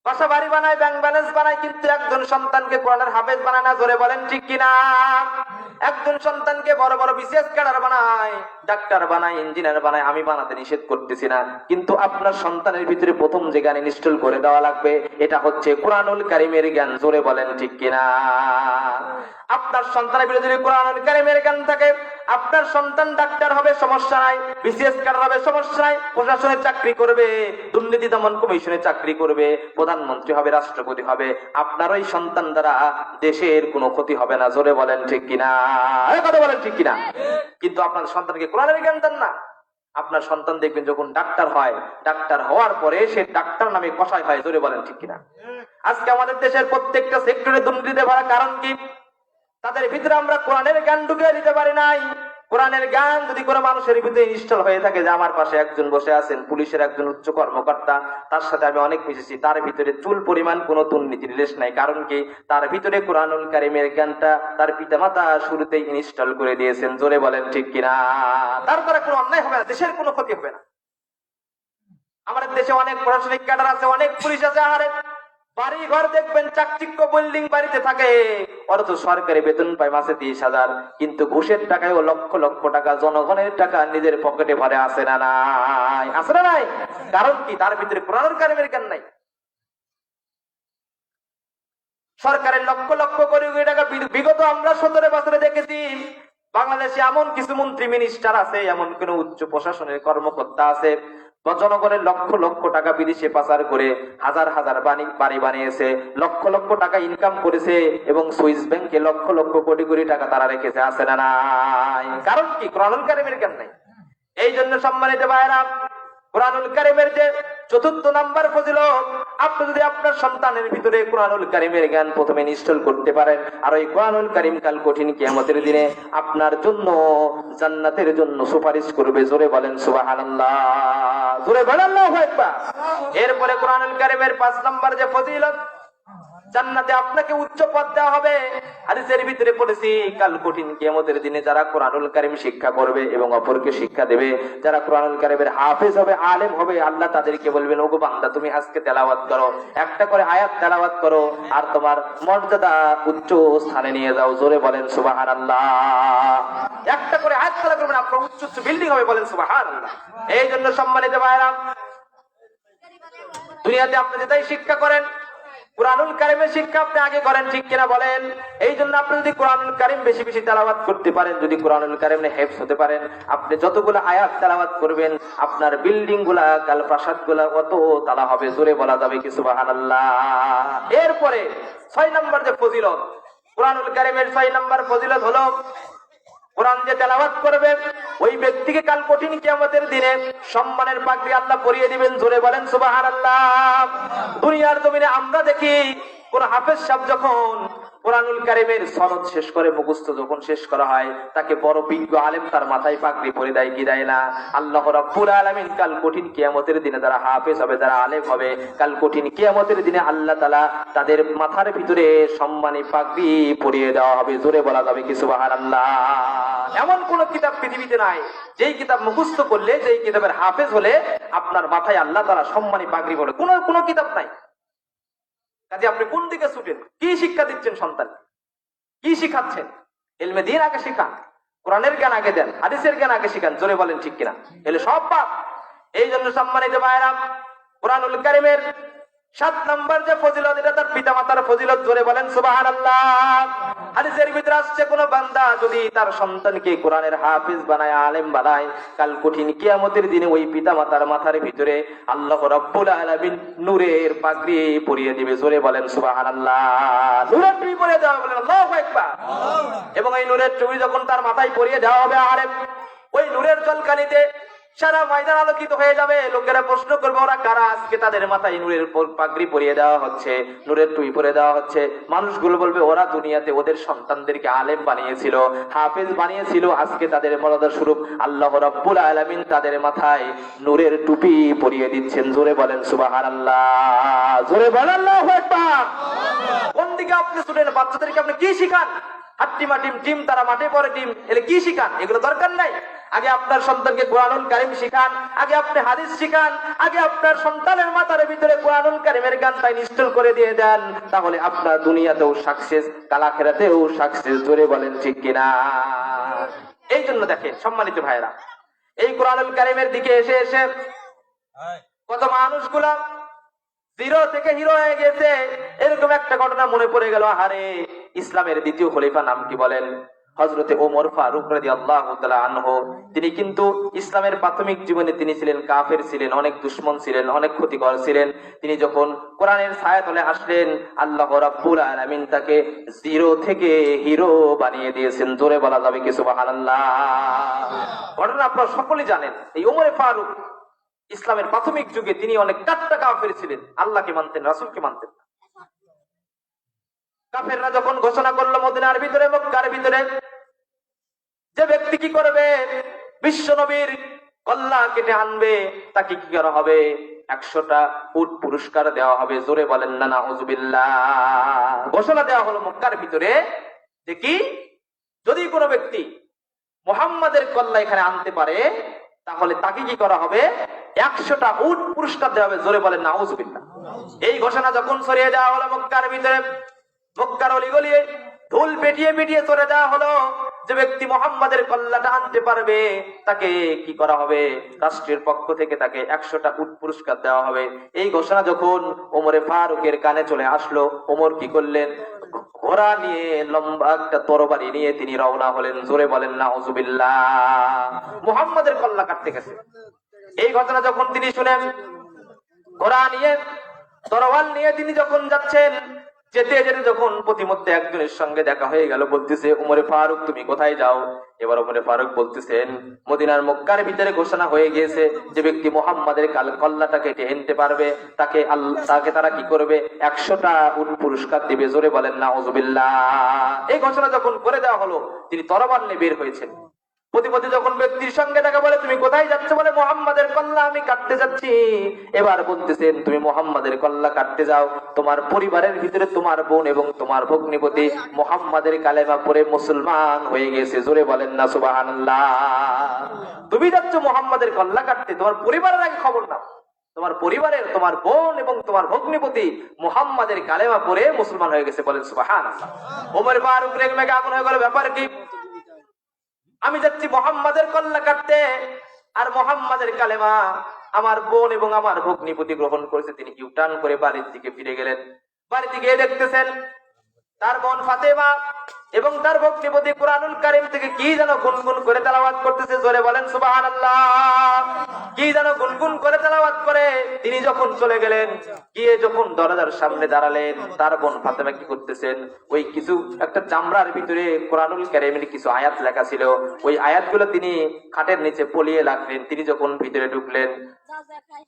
বাসা বাড়ি বানায়, ব্যাংক ব্যালেন্স বানায়, কিন্তু একজন সন্তানকে কোরআনের হাফেজ বানায় না। জোরে বলেন ঠিক কিনা? একজন সন্তানকে বড় বড় বিসিএস ক্যাডার বানায়, ডাক্তার বানায়, ইঞ্জিনিয়ার বানায়। আমি বানাতে নিষেধ করতেছি না, কিন্তু আপনার সন্তানের ভিতরে প্রথম যে জ্ঞান ইনস্টল করে দেওয়া লাগবে, এটা হচ্ছে কোরআনুল কারীমের জ্ঞান। জোরে বলেন ঠিক কিনা? আপনার সন্তানের ভিতরে যদি কোরআনুল কারীমের জ্ঞান থাকে, আপনার সন্তান ডাক্তার হবে, সমস্যা নাই, বিসিএস ক্যাডার হবে, সমস্যা নাই, প্রশাসনের চাকরি করবে, দুর্নীতি দমন কমিশনে চাকরি করবে, প্রধানমন্ত্রী হবে, রাষ্ট্রপতি হবে। আপনার ওই সন্তান দ্বারা দেশের কোনো ক্ষতি হবে না। জোরে বলেন ঠিক কিনা? কথা বলেন ঠিক কিনা? কিন্তু আপনার সন্তানকে কোরআনের জ্ঞান দেন না, আপনার সন্তান দেখবেন যখন ডাক্তার হয়, ডাক্তার হওয়ার পরে সে ডাক্তার নামে কসাই হয়, জোরে বলেন ঠিক কিনা? আজকে আমাদের দেশের প্রত্যেকটা সেক্টরে দুর্নীতিতে ভরা কারণ কি? তাদের ভিতরে আমরা কোরআনের জ্ঞান ঢুকিয়ে দিতে পারি নাই। কোরআনের জ্ঞান যদি কোনো মানুষের ভিতরে ইনস্টল হয়ে থাকে, যে আমার পাশে একজন বসে আছেন পুলিশের একজন উচ্চ কর্মকর্তা, তার সাথে আমি অনেক মিশেছি, তার ভিতরে চুল পরিমাণ কোনো দুর্নীতির লেশ নাই। কারণ কি? তার ভিতরে কোরআনুল কারীমের জ্ঞানটা তার পিতামাতা শুরুতেই ইনস্টল করে দিয়েছেন, জোরে বলেন ঠিক কিনা? তারপরে কোনো অন্যায় হবে না, দেশের কোনো ক্ষতি হবে না। আমাদের দেশে অনেক প্রশাসনিক ক্যাডার আছে, অনেক পুলিশ আছে, আরে বাড়ি ঘর দেখবেন চাকচিক্য বিল্ডিং বাড়িতে থাকে, অথচ সরকারি বেতন পায় মাসে 30,000, কিন্তু ঘুষের টাকায় ও লক্ষ লক্ষ টাকা জনগণের টাকা নিজের পকেটে ভরে আসে না নাই? আসে না নাই? কারণ কি? তার ভিতরে কোরআনুল কারীমের জ্ঞান নাই। সরকারের লক্ষ লক্ষ কোটি কোটি টাকা বিগত আমরা 17 বছরে দেখেছি, বাংলাদেশে এমন কিছু মন্ত্রী মিনিস্টার আছে, এমন কোন উচ্চ প্রশাসনের কর্মকর্তা আছে, জনগণের লক্ষ লক্ষ টাকা বিদেশে পাচার করে হাজার হাজার বাড়ি বানিয়েছে, লক্ষ লক্ষ টাকা ইনকাম করেছে, এবং সুইস ব্যাংকে লক্ষ লক্ষ কোটি কোটি টাকা তারা রেখেছে, আছে না নাই? কারণ কি? কোরআনুল কারীমের জ্ঞান নাই। এই জন্য সম্মানিত ভাইরা, কোরআনুল কারীমের যে 4th নাম্বার ফজিলত, আপনি যদি আপনার সন্তানের ভিতরে কোরআনুল কারীমের জ্ঞান প্রথমে ইনস্টল করতে পারেন, আর ওই কোরআনুল কারীম কাল কঠিন কিয়ামতের দিনে আপনার জন্য জান্নাতের জন্য সুপারিশ করবে, জোরে বলেন সুবহানাল্লাহ, জোরে বলেন আল্লাহু আকবার। এরপরে কোরআনুল কারীমের 5 নাম্বার যে ফজিলত, জান্নাতে আপনাকে উচ্চ পদ দেওয়া হবে। হাদিসের ভিতরে পড়েছি, কাল কঠিন কিয়ামতের দিনে যারা কোরআনুল কারীম শিক্ষা করবে এবং অপরকে শিক্ষা দেবে, যারা কোরআনুল কারীমের হাফেজ হবে, আলেম হবে, আল্লাহ তাদেরকে বলবেন, ওগো বান্দা তুমি আজকে তেলাওয়াত করো, একটা করে আয়াত তেলাওয়াত করো, আর তোমার মর্যাদা উচ্চ স্থানে নিয়ে যাও, জোরে বলেন সুবহানাল্লাহ। একটা করে আয়াত তেলাওয়াত করবেন, আপনার উচ্চ উচ্চ বিল্ডিং হবে, বলেন সুবহানাল্লাহ। এই জন্য সম্মানিত ভাইরা, দুনিয়াতে আপনি যেটাই শিক্ষা করেন, কোরআনুল কারীমের শিক্ষা আপনি আগে করেন, ঠিক কিনা বলেন? এই জন্য আপনি যদি কোরআনুল কারীম বেশি বেশি তেলাওয়াত করতে পারেন, যদি কোরআনুল কারীমে হেফজ হতে পারেন, আপনি যতগুলো আয়াত তেলাওয়াত করবেন, আপনার বিল্ডিং গুলা, কাল প্রাসাদ গুলা অত তালা হবে, জোরে বলা যাবে কি সুবহানাল্লাহ। এরপরে 6 নম্বর যে ফজিলত, কোরআনুল কারীমের 6 নম্বর ফজিলত হলো, কোরআন যে তেলাওয়াত করবে ওই ব্যক্তিকে কাল কঠিন কিয়ামতের দিনে সম্মানের পাগড়ি আল্লাহ পরিয়ে দিবেন, জোরে বলেন সুবহানাল্লাহ। দুনিয়ার জমিনে আমরা দেখি কোন হাফেজ সাহেব যখন কোরআনুল কারীমের সনদ শেষ করে, মুখস্থ যখন শেষ করা হয়, তাকে বড় বিজ্ঞ আলেম তার মাথায় পাগড়ি পরে দেয় কি দেয় না? আল্লাহ রাব্বুল আলামিন কাল কঠিন কিয়ামতের দিনে যারা হাফেজ হবে, যারা আলেম হবে, কাল কঠিন কিয়ামতের দিনে আল্লাহ তাআলা তাদের মাথার ভিতরে সম্মানী পাগড়ি পরিয়ে দেওয়া হবে, জোরে বলা যাবে কি সুবহানাল্লাহ। এমন কোন কিতাব পৃথিবীতে নাই যেই কিতাব মুখস্থ করলে, যেই কিতাবের হাফেজ হলে আপনার মাথায় আল্লাহ তাআলা সম্মানী পাগড়ি পরে, কোন কিতাব নাই। কাজে আপনি কোন দিকে ছুটেন? কি শিক্ষা দিচ্ছেন সন্তান? কি শিখাচ্ছেন? ইলমে দ্বীন আগে শিখান, কোরআনের জ্ঞান আগে দেন, হাদিসের জ্ঞান আগে শিখান, জোরে বলেন ঠিক কিনা? এলে সব পাপ। এই জন্য সম্মানিত ভাইরা, কোরআনুল কারীমের 7 নম্বর যে ফজিলত, এটা তার পিতামাতার ফজিলত, জোরে বলেন সুবহানাল্লাহ। হাদিসের ভিতরে আসছে, কোন বান্দা যদি তার সন্তানকে কোরআনের হাফেজ বানায়, আলেম বানায়, কাল কঠিন কিয়ামতের দিনে ওই পিতামাতার মাথার ভিতরে আল্লাহ রাব্বুল আলামিন নূরের পাগড়ি পরিয়ে দিবে, জোরে বলেন সুবহানাল্লাহ। নূরের টুপি পরিয়ে দেওয়া, বলেন আল্লাহু আকবার। এবং এই নূরের টুপি যখন তার মাথায় পরিয়ে দেওয়া হবে, আরে ওই নূরের ঝলকানিতে সারা ময়দান আলোকিত হয়ে যাবে। লোকেরা প্রশ্ন করবে, ওরা কারা? আজকে তাদের মাথায় নূরের পাগড়ি পরিয়ে দেওয়া হচ্ছে, নূরের টুপি পরে দেওয়া হচ্ছে। মানুষগুলো বলবে, ওরা দুনিয়াতে ওদের সন্তানদেরকে আলেম বানিয়েছিল, হাফেজ বানিয়েছিল, আজকে তাদের মর্যাদা স্বরূপ আল্লাহ রাব্বুল আলামিন তাদের মাথায় নূরের টুপি পরিয়ে দিচ্ছেন, জোরে বলেন সুবহানাল্লাহ, জোরে বলেন আল্লাহু আকবার। কোন দিকে আপনি ছুটেন? বাচ্চাদেরকে আপনি কি শিখান? হাট্টিমা ডিম, তারা মাঠে পড়ে ডিম, এলে কি শিখান? এগুলো দরকার নাই। আগে আপনার সন্তানকে কোরআনুল কারীম শিখান, আগে আপনি হাদিস শিখান, আগে আপনার সন্তানের মাথার ভিতরে কোরআনুল কারীমের জ্ঞানটা ইনস্টল করে দিয়ে দেন, তাহলে আপনার দুনিয়াতেও সাকসেস, কাল আখিরাতেও সাকসেস, জোরে বলেন ঠিক কিনা? এই জন্য দেখেন সম্মানিত ভাইরা, এই কোরআনুল কারীমের দিকে এসে এসে কত মানুষগুলা জিরো থেকে হিরো হয়ে গেছে। এরকম একটা ঘটনা মনে পড়ে গেল, আরে ইসলামের দ্বিতীয় খলিফা নাম কি বলেন? হযরতে ওমর ফারুক রাদিয়াল্লাহু তাআলা আনহু, তিনি কিন্তু ইসলামের প্রাথমিক জীবনে তিনি ছিলেন কাফের, ছিলেন অনেক দুশমন, ছিলেন অনেক ক্ষতিকর ছিলেন। তিনি যখন কোরআনের ছায়াতলে আসলেন, আল্লাহ রাব্বুল আলামিন তাকে জিরো থেকে হিরো বানিয়ে দিয়েছেন। জোরে বলা যাবে কি সুবহানাল্লাহ? ঘটনা আপনারা সকলেই জানেন। এই ওমর ফারুক ইসলামের প্রাথমিক যুগে তিনি অনেক কাট্টা কাফের ছিলেন, আল্লাহকে মানতেন, রাসূলকে মানতেন না। কাফেররা যখন ঘোষণা করলো মদিনার ভিতরে, মক্কার ভিতরে যে ব্যক্তি কি করবে, বিশ্ব নবীর কল্লা কেটে আনবে, তাকে কি করা হবে? 100টা উট পুরস্কার দেওয়া হবে। জোরে বলেন না নাউজুবিল্লাহ। ঘোষণা দেওয়া হলো মক্কার ভিতরে যে কি, যদি কোনো ব্যক্তি মুহাম্মাদের কল্লা এখানে আনতে পারে তাহলে তাকে কি করা হবে? 100টা উট পুরস্কার দেওয়া হবে। জোরে বলেন নাউজুবিল্লাহ। এই ঘোষণা যখন ছড়িয়ে দেওয়া হলো মক্কার ভিতরে, মক্কার অলিগলিয়ে ঢোল পেটিয়ে পেটিয়ে চলে দেওয়া হলো, যে ব্যক্তি মুহাম্মাদের কল্লাটা আনতে পারবে তাকে কি করা হবে? রাষ্ট্রের পক্ষ থেকে তাকে 100টা উট পুরস্কার দেওয়া হবে। এই ঘোষণা যখন ওমরে ফারুকের কানে চলে আসলো, ওমর কি করলেন? ঘোড়া নিয়ে, লম্বা একটা তরবারি নিয়ে তিনি রওনা হলেন। জোরে বলেন নাউজুবিল্লাহ। মুহাম্মাদের কল্লা কাটতে গেছে। এই ঘটনা যখন তিনি শুনেন, ঘোড়া নিয়ে, তরোয়াল নিয়ে তিনি যখন যাচ্ছেন, যেতে যেতে যখন প্রতিমধ্যে একজনের সঙ্গে দেখা হয়ে গেল, বলতেছে, ওমরে ফারুক তুমি কোথায় যাও? এবার ওমরে ফারুক বলতেছেন, মদিনার মক্কার ভিতরে ঘোষণা হয়ে গিয়েছে, যে ব্যক্তি মুহাম্মাদের কল্লাটাকে টেনে পারবে তাকে তারা কি করবে? 100টা উট পুরস্কার দিবে। জোরে বলেন নাউজুবিল্লাহ। এই ঘোষণা যখন করে দেওয়া হলো, তিনি তরবারি নিয়ে বের হয়েছেন। প্রতিপদে যখন ব্যক্তির সঙ্গে দেখা, বলে তুমি কোথায় যাচ্ছ? বলে মুহাম্মাদের কল্লা আমি কাটতে যাচ্ছি। এবার বলতেছেন, তুমি মুহাম্মাদের কল্লা কাটতে যাও, তোমার পরিবারের ভিতরে তোমার বোন এবং তোমার ভগ্নিপতি মুহাম্মাদের কালেমা পড়ে মুসলমান হয়ে গেছে। জোরে বলেন না সুবহানাল্লাহ। তুমি যাচ্ছ মুহাম্মাদের কল্লা কাটতে, তোমার পরিবারের আগে খবর নাও। তোমার পরিবারের, তোমার বোন এবং তোমার ভগ্নিপতি মুহাম্মাদের কালেমা পড়ে মুসলমান হয়ে গেছে। বলেন সুবহানাল্লাহ। ওমর ফারুক রেগে মেগে আগুন হয়ে গেল, ব্যাপার কি? আমি যাচ্ছি মুহাম্মাদের কল্লা কাটতে, আর মুহাম্মাদের কালেমা আমার বোন এবং আমার ভগ্নিপতি গ্রহণ করেছে। তিনি ইউটার্ন করে বাড়ির দিকে ফিরে গেলেন। বাড়িতে গিয়ে দেখতেছেন তার বোন ফাতেমা এবং তার ভগ্নিপতি কুরআনুল কারীম থেকে কি যেন গুনগুন করে তেলাওয়াত করতেছে। জোরে বলেন সুবহানাল্লাহ। কি যেন গুনগুন করে তেলাওয়াত করে। তিনি যখন চলে গেলেন, গিয়ে যখন দরজার সামনে দাঁড়ালেন, তার বোন ফাতেমা কি করতেছেন? ওই কিছু একটা চামড়ার ভিতরে কুরআনুল কারীমের কিছু আয়াত লেখা ছিল, ওই আয়াতগুলো তিনি খাটের নিচে পলিয়ে রাখলেন। তিনি যখন ভিতরে ঢুকলেন,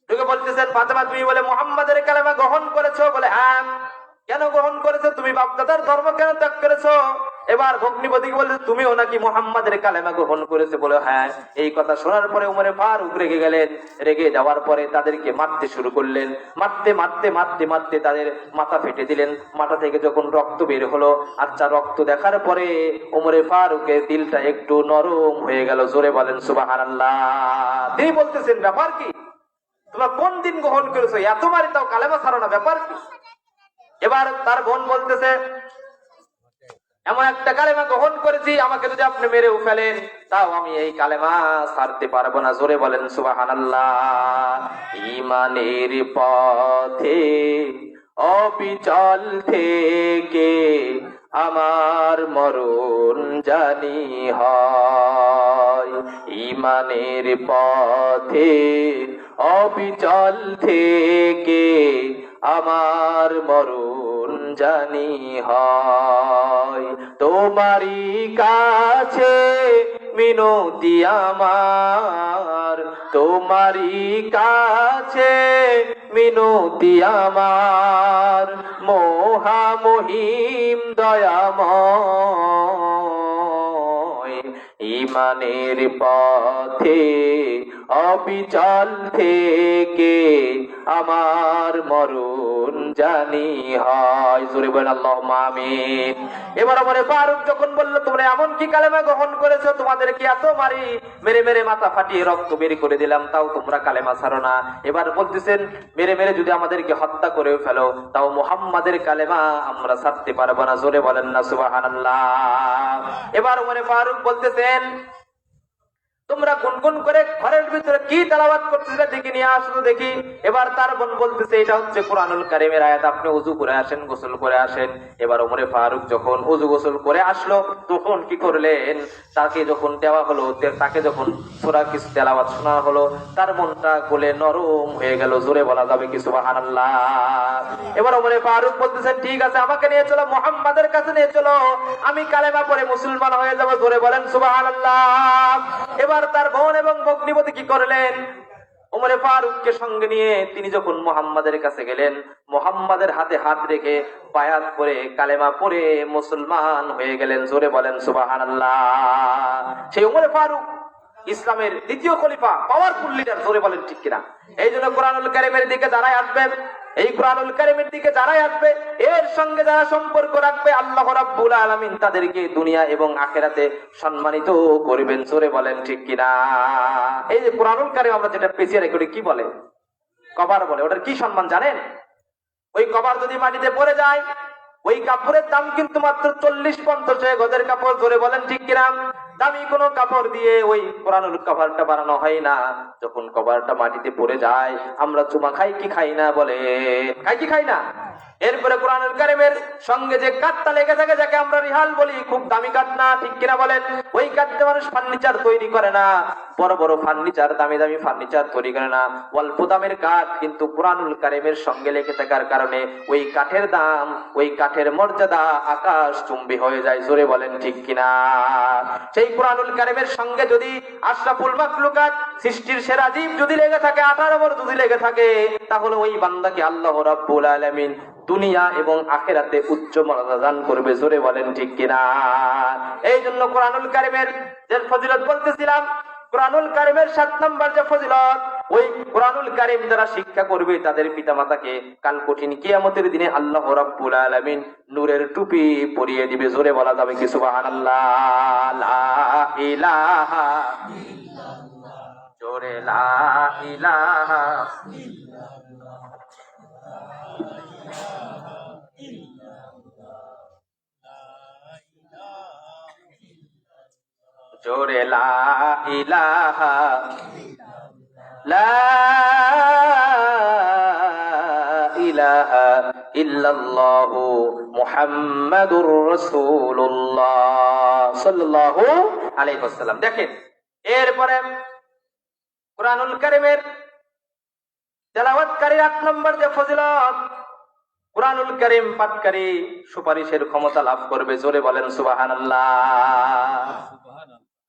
ঢুকে বলতেছেন, ফাতেমা তুমি বলে মুহাম্মাদের কালেমা গ্রহণ করেছো? বলে হ্যাঁ। কেন গ্রহণ করেছো? তুমি বাপদাদার ধর্ম কেন ত্যাগ করেছো? এবার ভগ্নিপতি বলে, তুমিও নাকি মুহাম্মাদের কালেমা গ্রহণ করেছে? বলে হ্যাঁ। এই কথা শোনার পরে ওমরে ফারুক রেগে গেলেন। রেগে যাওয়ার পরে তাদেরকে মারতে শুরু করলেন। মারতে মারতে মারতে মারতে তাদের মাথা ফেটে দিলেন। মাথা থেকে যখন রক্ত বের হলো, আচ্ছা, রক্ত দেখার পরে ওমরে ফারুকের দিলটা একটু নরম হয়ে গেল। জোরে বলেন সুবহানাল্লাহ। তিনি বলতেছেন, ব্যাপার কি? তোমরা কোন দিন গ্রহণ করেছো? এত মারি তাও কালেমা ছাড়ো না, ব্যাপার কি? এবার তার বোন বলতেছে, এমন একটা কালেমা গ্রহণ করেছি, আমাকে যদি আপনি মেরেও ফেলেন তাও আমি এই কালেমা ছাড়তে পারবো না। জোরে বলেন সুবহানাল্লাহ। ঈমানের পথে অবিচল থেকে আমার মরণ জানি হয়। ঈমানের পথে অবিচল থেকে আমার মরণ জানি হয়। তোমারই কাছে মিনতি আমার, তোমারই কাছে মিনতি আমার, মহামহিম দয়াময়। ঈমানের পথে অবিচল থেকে আমার মরণ জানি হয়। জোরে বলেন আল্লাহুম্মা আমিন। এবার ওমরে ফারুক যখন বলল, তোমরা এমন কি কালেমা গ্রহণ করেছো, তোমাদের কি এত মারি, মেরে মেরে মাথা ফাটিয়ে রক্ত বের করে দিলাম, তাও তোমরা কালেমা ছাড়ো না? এবার বলতেছেন, মেরে মেরে যদি আমাদেরকে হত্যা করে ফেলো তাও মুহাম্মাদের কালেমা আমরা ছাড়তে পারবো না। জোরে বলেন না সুবহানাল্লাহ। এবার ওমরে ফারুক বলতেছেন, তোমরা গুনগুন করে ঘরের ভিতরে কি তেলাওয়াত করতেছিলে দেখি, নিয়ে আসলো দেখি। এবার তার বোন বলতেছে এটা হচ্ছে কোরআনুল কারীমের আয়াত, আপনি ওযু করে আসেন, গোসল করে আসেন। এবার ওমরে ফারুক যখন ওযু গোসল করে আসলো তখন কি করলেন, তাকে যখন দেওয়া হলো, তাকে যখন সূরা কিছু তেলাওয়াত শোনা হলো, তার মনটা গলে নরম হয়ে গেল। জোরে বলা যাবে কি সুবহানাল্লাহ। এবার ওমরে ফারুক বলতেছেন ঠিক আছে, আমাকে নিয়ে চলো, মুহাম্মাদের কাছে নিয়ে চলো, আমি কালেমা পড়ে মুসলমান হয়ে যাব। জোরে বলেন সুবহানাল্লাহ। এবার তার বোন এবং ভগ্নিপতি কি করলেন, ওমরে ফারুককে সঙ্গে নিয়ে তিনি যখন মুহাম্মাদের কাছে গেলেন, মুহাম্মাদের হাতে হাত রেখে বায়াত করে কালেমা পড়ে মুসলমান হয়ে গেলেন। জোরে বলেন সুবহানাল্লাহ। সেই ওমরে ফারুক ইসলামের দ্বিতীয় খলিফা, পাওয়ারফুল লিডার। জোরে বলেন ঠিক কিনা? এই জন্য কোরআনুল কারীমের দিকে যারাই আসবে, এই কোরআনুল কারীমের দিকে যারাই আসবে, এর সঙ্গে যারা সম্পর্ক রাখবে, আল্লাহ রাব্বুল আলামিন তাদেরকে দুনিয়া এবং আখিরাতে সম্মানিত করবেন। জোরে বলেন ঠিক কিনা? এই যে কোরআনুল কারীম আমরা যেটা পেছিয়ে রেখে কি বলে, কভার বলে, ওটার কি সম্মান জানেন? ওই কভার যদি মাটিতে পড়ে যায়, ওই কাপড়ের দাম কিন্তু মাত্র 40-50 গজের কাপড়। জোরে বলেন ঠিক কিনা? দামি কোন কাপড় দিয়ে ওই কোরআনুল কভারটা বানানো হয় না। যখন কভারটা মাটিতে পড়ে যায়, আমরা চুমা খাই কি খাই না? বলে খাই কি খাই না? এরপরে কোরআনুল কারীমের সঙ্গে যে কাঠটা লেগে থাকে, যাকে আমরা রিহাল বলি, খুব দামি কাঠ না, ঠিক কিনা বলেন? ওই কাঠ দিয়ে মানুষ ফার্নিচার তৈরি করে না, বড় বড় ফার্নিচার, দামি দামি ফার্নিচার তৈরি করে না। অল্প দামের কাঠ কিন্তু কোরআনুল কারীমের সঙ্গে লেগে থাকার কারণে ওই কাঠের দাম, ওই কাঠের মর্যাদা আকাশ চুম্বি হয়ে যায়। জোরে বলেন ঠিক কিনা? সেই কোরআনুল কারীমের সঙ্গে যদি আশরাফুল মাখলুকাত, সৃষ্টির সেরা জীব যদি লেগে থাকে, 18 নম্বর যদি লেগে থাকে, তাহলে ওই বান্দাকে আল্লাহ রাব্বুল আলামিন দুনিয়া এবং আখিরাতে উচ্চ মর্যাদা দান করবে। জোরে বলেন ঠিক কিনা? এই জন্য কোরআনুল কারীমের যে ফজিলত বলতেছিলাম, কোরআনুল কারীমের 7 নম্বর যে ফজিলত, ওই কোরআনুল কারীম যারা শিক্ষা করবে তাদের পিতামাতাকে কাল কঠিন কিয়ামতের দিনে আল্লাহ রাব্বুল আলামিন নূরের টুপি পরিয়ে দিবে। জোরে বলা যাবে কি সুবহানাল্লাহ। লা ইলাহা ইল্লাল্লাহ। জোরে লা ইলাহা জোরে লা ইলাহা লা ইলাহা ইল্লাল্লাহু মুহাম্মাদুর রাসূলুল্লাহ সাল্লাল্লাহু আলাইহি ওয়াসাল্লাম। দেখেন, এরপরে কোরআনুল কারীমের তেলাওয়াতকারীর 8 নম্বর যে ফজিলত, কোরআনুল কারীম পাঠকারী সুপারিশের ক্ষমতা লাভ করবে। জোরে বলেন সুবহানাল্লাহ।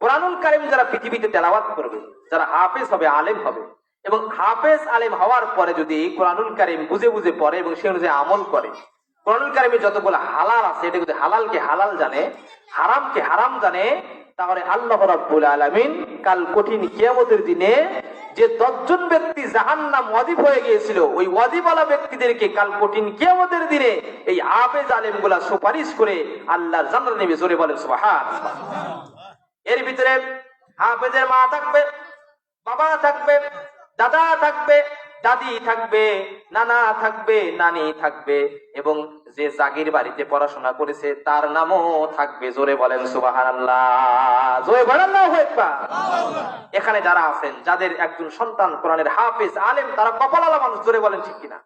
কোরআনুল কারীম যারা পৃথিবীতে তেলাওয়াত করবে, যারা হাফেজ হবে, আলেম হবে, এবং হাফেজ আলেম হওয়ার পরে যদি কোরআনুল কারীম বুঝে বুঝে পড়ে এবং সে অনুযায়ী আমল করে, কোরআনুল কারীমে যতগুলো হালাল আছে, এটা যদি হালালকে হালাল জানে, হারামকে হারাম জানে, তাহলে আল্লাহ রাব্বুল আলামিন কাল কঠিন কিয়ামতের দিনে যে 10 জন ব্যক্তি জাহান্নাম ওয়াজিব হয়ে গিয়েছিল, ওই ওয়াজিবওয়ালা ব্যক্তিদেরকে কাল কঠিন কিয়ামতের দিনে এই হাফেজ আলেমগুলা সুপারিশ করে আল্লাহর জান্নাত নেবে। জোরে বলেন সুবহানাল্লাহ। এর ভিতরে হাফেজের মা থাকবে, বাবা থাকবে, দাদা থাকবে, দাদি থাকবে, নানা থাকবে, নানি থাকবে, এবং যে জাগির বাড়িতে পড়াশোনা করেছে তার নামও থাকবে। জোরে বলেন সুবহানাল্লাহ। জোরে বলেন আল্লাহু আকবার। এখানে যারা আছেন, যাদের একজন সন্তান কোরআনের হাফেজ আলেম, তারা কপালওয়ালা মানুষ। জোরে বলেন ঠিক কিনা?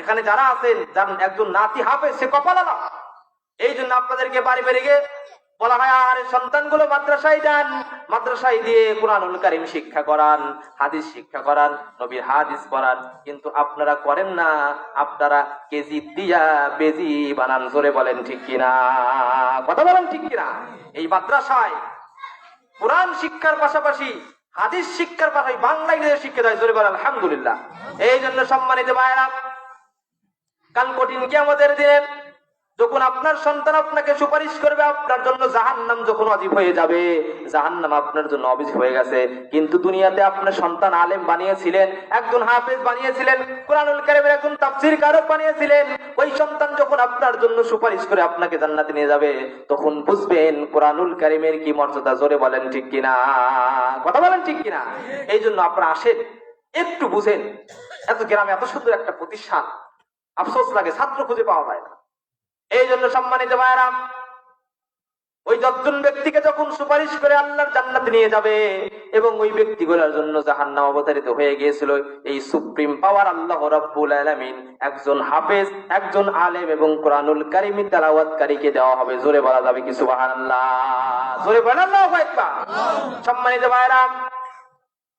এখানে যারা আছেন, যার একজন নাতি হাফেজ, সে কপালওয়ালা। এই জন্য আপনাদেরকে বাড়ি বাড়ি গিয়ে বলা হয়, আরে সন্তানগুলো মাদ্রাসায় যান, মাদ্রাসায় দিয়ে কোরআনুল কারীম শিক্ষা করান, হাদিস শিক্ষা করান, নবীর হাদিস পড়ান, কিন্তু আপনারা করেন না, আপনারা কেজি দিয়া বেজি বানান। জোরে বলেন ঠিক কিনা? কথা বলেন ঠিক কিনা? এই মাদ্রাসায় কোরআন শিক্ষার পাশাপাশি হাদিস শিক্ষার পাশাপাশি বাংলা ইংরেজি শিক্ষা দেয়। জোরে বলেন আলহামদুলিল্লাহ। এই জন্য সম্মানিত ভাইরা, কাল কঠিন কিয়ামতের দিনে যখন আপনার সন্তান আপনাকে সুপারিশ করবে, আপনার জন্য জাহান্নাম যখন ওয়াজিব হয়ে যাবে, জাহান্নাম আপনার জন্য ওয়াজিব হয়ে গেছে, কিন্তু দুনিয়াতে আপনার সন্তান আলেম বানিয়েছিলেন, একজন হাফেজ বানিয়েছিলেন, কোরআনুল কারীমের একজন তাফসীর কারক বানিয়েছিলেন, ওই সন্তান যখন আপনার জন্য সুপারিশ করে আপনাকে জান্নাতে নিয়ে যাবে, তখন বুঝবেন কোরআনুল কারীমের কি মর্যাদা। জোরে বলেন ঠিক কিনা? কথা বলেন ঠিক কিনা? এই জন্য আপনারা আসেন, একটু বুঝেন। এত গ্রামে এত সুন্দর একটা প্রতিষ্ঠান, আফসোস লাগে ছাত্র খুঁজে পাওয়া যায় না। এই জন্য সম্মানিত ভাইরা, ওই 10 জন ব্যক্তিকে যখন সুপারিশ করে আল্লাহর জান্নাতে নিয়ে যাবে এবং ওই ব্যক্তিগুলোর জন্য জাহান্নাম অবতারিত হয়ে গিয়েছিল, এই সুপ্রিম পাওয়ার আল্লাহ রাব্বুল আলামিন একজন হাফেজ, একজন আলেম এবং কোরআনুল কারীম তেলাওয়াতকারীকে দেওয়া হবে। জোরে বলা যাবে কি সুবহানাল্লাহ? জোরে বলেন আল্লাহু আকবার। সম্মানিত ভাইরা,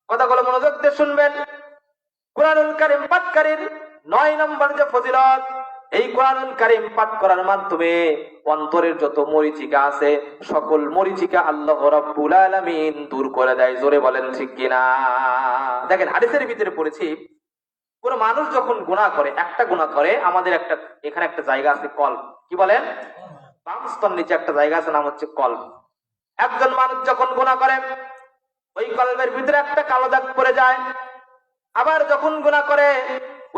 কথাগুলো মনোযোগ দিয়ে শুনবেন। কোরআনুল কারীম পাঠকারীর 9 নম্বর যে ফজিলত, এই কোরআনুল কারীম পাঠ করার মাধ্যমে অন্তরের যত মরিচিকা আছে সকল মরিচিকা আল্লাহ রাব্বুল আলামিন দূর করে দেয়। জোরে বলেন ঠিক কিনা? দেখেন হাদিসের ভিতরে পড়েছি, কোন মানুষ যখন গুনাহ করে, একটা গুনাহ করে, আমাদের একটা এখানে একটা জায়গা আছে কলব, কি বলেন, বাম স্তন নিচে একটা জায়গা আছে, নাম হচ্ছে কলব। একজন মানুষ যখন গুনাহ করে ওই কলবের ভিতরে একটা কালো দাগ পড়ে যায়। আবার যখন গুনাহ করে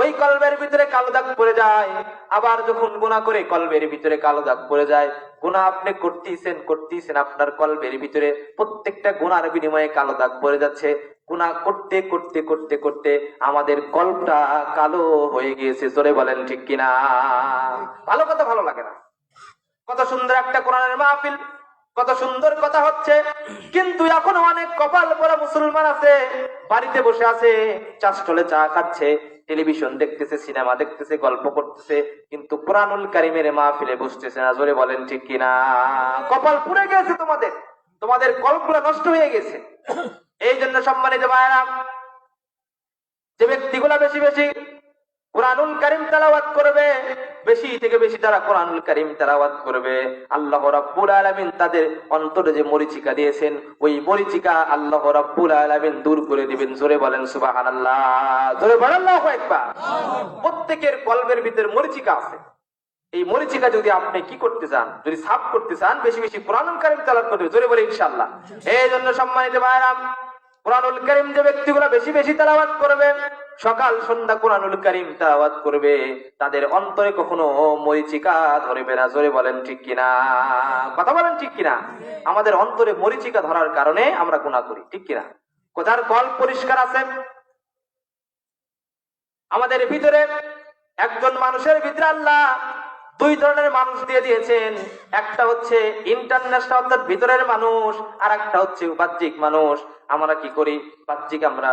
ওই কলবের ভিতরে কালো দাগ পড়ে যায়। আবার যখন গুনাহ করে কলবের ভিতরে কালো দাগ পড়ে যায়। গুনাহ আপনি করতেছেন, আপনার কলবের ভিতরে প্রত্যেকটা গুনার বিনিময়ে কালো দাগ পড়ে যাচ্ছে। গুনাহ করতে করতে করতে করতে আমাদের কলবটা কালো হয়ে গিয়েছে। জোরে বলেন ঠিক কিনা? ভালো কথা ভালো লাগে না? কত সুন্দর একটা কোরআনের মাহফিল, কত সুন্দর কথা হচ্ছে, কিন্তু এখন অনেক কপাল পরা মুসলমান আছে, বাড়িতে বসে আছে, চাষটলে চা খাচ্ছে, টেলিভিশন দেখতেছে, সিনেমা দেখতেছে, গল্প করতেছে, কিন্তু কোরআনুল কারীমের মাহফিলে বসতেছে না। জোরে বলেন ঠিক কিনা? কপাল পুড়ে গেছে, তোমাদের কলবগুলো নষ্ট হয়ে গেছে। এই জন্য সম্মানিত ভাইরা, যে ব্যক্তিগুলা বেশি বেশি কোরআনুল কারীম তেলাওয়াত করবে, বেশি থেকে বেশি তারা কোরআনুল কারীম তেলাওয়াত করবে, আল্লাহ রাব্বুল আলামিন তাদের অন্তরে যে মরিচিকা দিয়েছেন ওই মরিচিকা আল্লাহ রাব্বুল আলামিন দূর করে দিবেন। জোরে বলেন সুবহানাল্লাহ। জোরে বলেন আল্লাহু আকবার। প্রত্যেকের কলবের ভিতরে মরিচিকা আছে। এই মরিচিকা যদি আপনি কি করতে চান, যদি সাফ করতে চান, বেশি বেশি কোরআনুল কারীম তেলাওয়াত করতে। জোরে বলে ইনশাআল্লাহ। এই জন্য সম্মানিত ভাইরা, কোরআনুল কারীম যে ব্যক্তিগুলো বেশি বেশি তেলাওয়াত করবে, সকাল সন্ধ্যা কোরআনুল কারীম তেলাওয়াত করবে, তাদের অন্তরে কখনো মরিচিকা ধরবে না। জোরে বলেন ঠিক কিনা? কথা বলেন ঠিক কিনা? আমাদের অন্তরে মরিচিকা ধরার কারণে আমরা গুনাহ করি, ঠিক কিনা? কোথার কল পরিষ্কার আছে? আমাদের ভিতরে একজন মানুষের ভিতরে আল্লাহ 2 ধরনের মানুষ দিয়ে দিয়েছেন। একটা হচ্ছে ইন্টারন্যাশনাল, অর্থাৎ ভিতরের মানুষ, আর একটা হচ্ছে বাহ্যিক মানুষ। আমরা কি করি? বাহ্যিক আমরা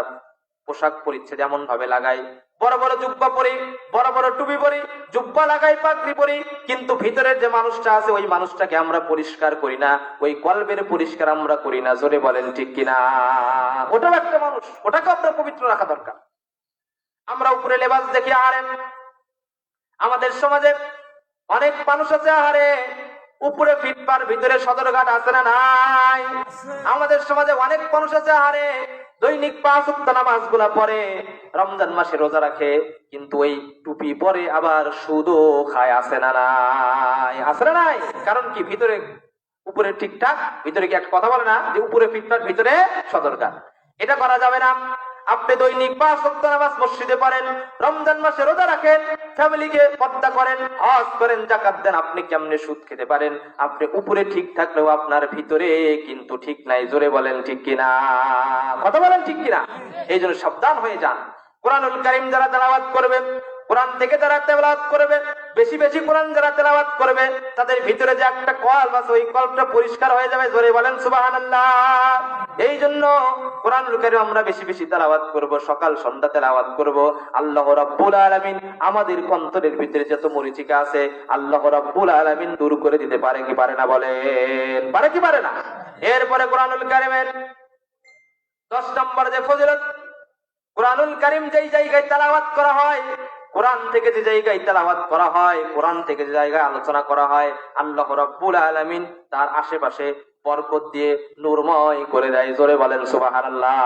পোশাক পরিচ্ছদ যেমন ভাবে লাগাই, বড় বড় জুব্বা পরি, বড় বড় টুপি পরি, জুব্বা লাগাই, পাগড়ি পরি, কিন্তু ভিতরের যে মানুষটা আছে ওই মানুষটাকে আমরা পরিষ্কার করি না, ওই কলবের পরিষ্কার আমরা করি না। জোরে বলেন ঠিক কিনা? ওটাও একটা মানুষ, ওটাকে আপনার পবিত্র রাখা দরকার। আমরা উপরে লেবাস দেখি, আরে আমাদের সমাজে অনেক মানুষ আছে, আরে উপরে ফিটপার, ভিতরে সদরঘাট আছে না নাই? আমাদের সমাজে অনেক মানুষ আছে, আরে দৈনিক 5 ওয়াক্ত নামাজগুলা পড়ে, রমজান মাসে রোজা রাখে, কিন্তু ওই টুপি পরে আবার সুদও খায়। আছে না নাই? আছে না নাই? কারণ কি? ভিতরে উপরে ঠিকঠাক, ভিতরে কি একটা কথা বলে না যে উপরে ফিটপার, ভিতরে সদরঘাট? এটা করা যাবে না। আপনি দৈনিক 5 ওয়াক্ত নামাজ মসজিদে পড়েন, রমজান মাসে রোজা রাখেন, ফ্যামিলিকে পর্দা করেন, হজ করেন, যাকাত দেন, আপনি কেমনে সুদ খেতে পারেন? আপনি উপরে ঠিক থাকলেও আপনার ভিতরে কিন্তু ঠিক নাই। জোরে বলেন ঠিক কিনা? কথা বলেন ঠিক কিনা? এই জন্য সাবধান হয়ে যান। কোরআনুল কারীম যারা তেলাওয়াত করবে, কোরআন থেকে যারা তেলাওয়াত করবে, বেশি বেশি কোরআন যারা তেলাওয়াত করবে, তাদের ভিতরে যে একটা কলব আছে ওই কলবটা পরিষ্কার হয়ে যাবে। জোরে বলেন সুবহানাল্লাহ। এই জন্য কোরআনুল কারীম আমরা বেশি বেশি তেলাওয়াত করব, সকাল সন্ধ্যা তেলাওয়াত করব। আল্লাহ রাব্বুল আলামিন আমাদের অন্তরের ভিতরে যত মরিচিকা আছে আল্লাহ রাব্বুল আলামিন দূর করে দিতে পারে কি পারে না? বলেন পারে কি পারে না? এরপরে কোরআনুল কারীমের 10 নম্বর যে ফজিলত, কোরআনুল কারীম যেই জায়গায় তেলাওয়াত করা হয়, কোরআন থেকে যে জায়গায় তেলাওয়াত করা হয়, কোরআন থেকে যে জায়গায় আলোচনা করা হয়, আল্লাহ রাব্বুল আলামিন তার আশেপাশে বরকত দিয়ে নূরময় করে দেয়। জোরে বলেন সুবহানাল্লাহ।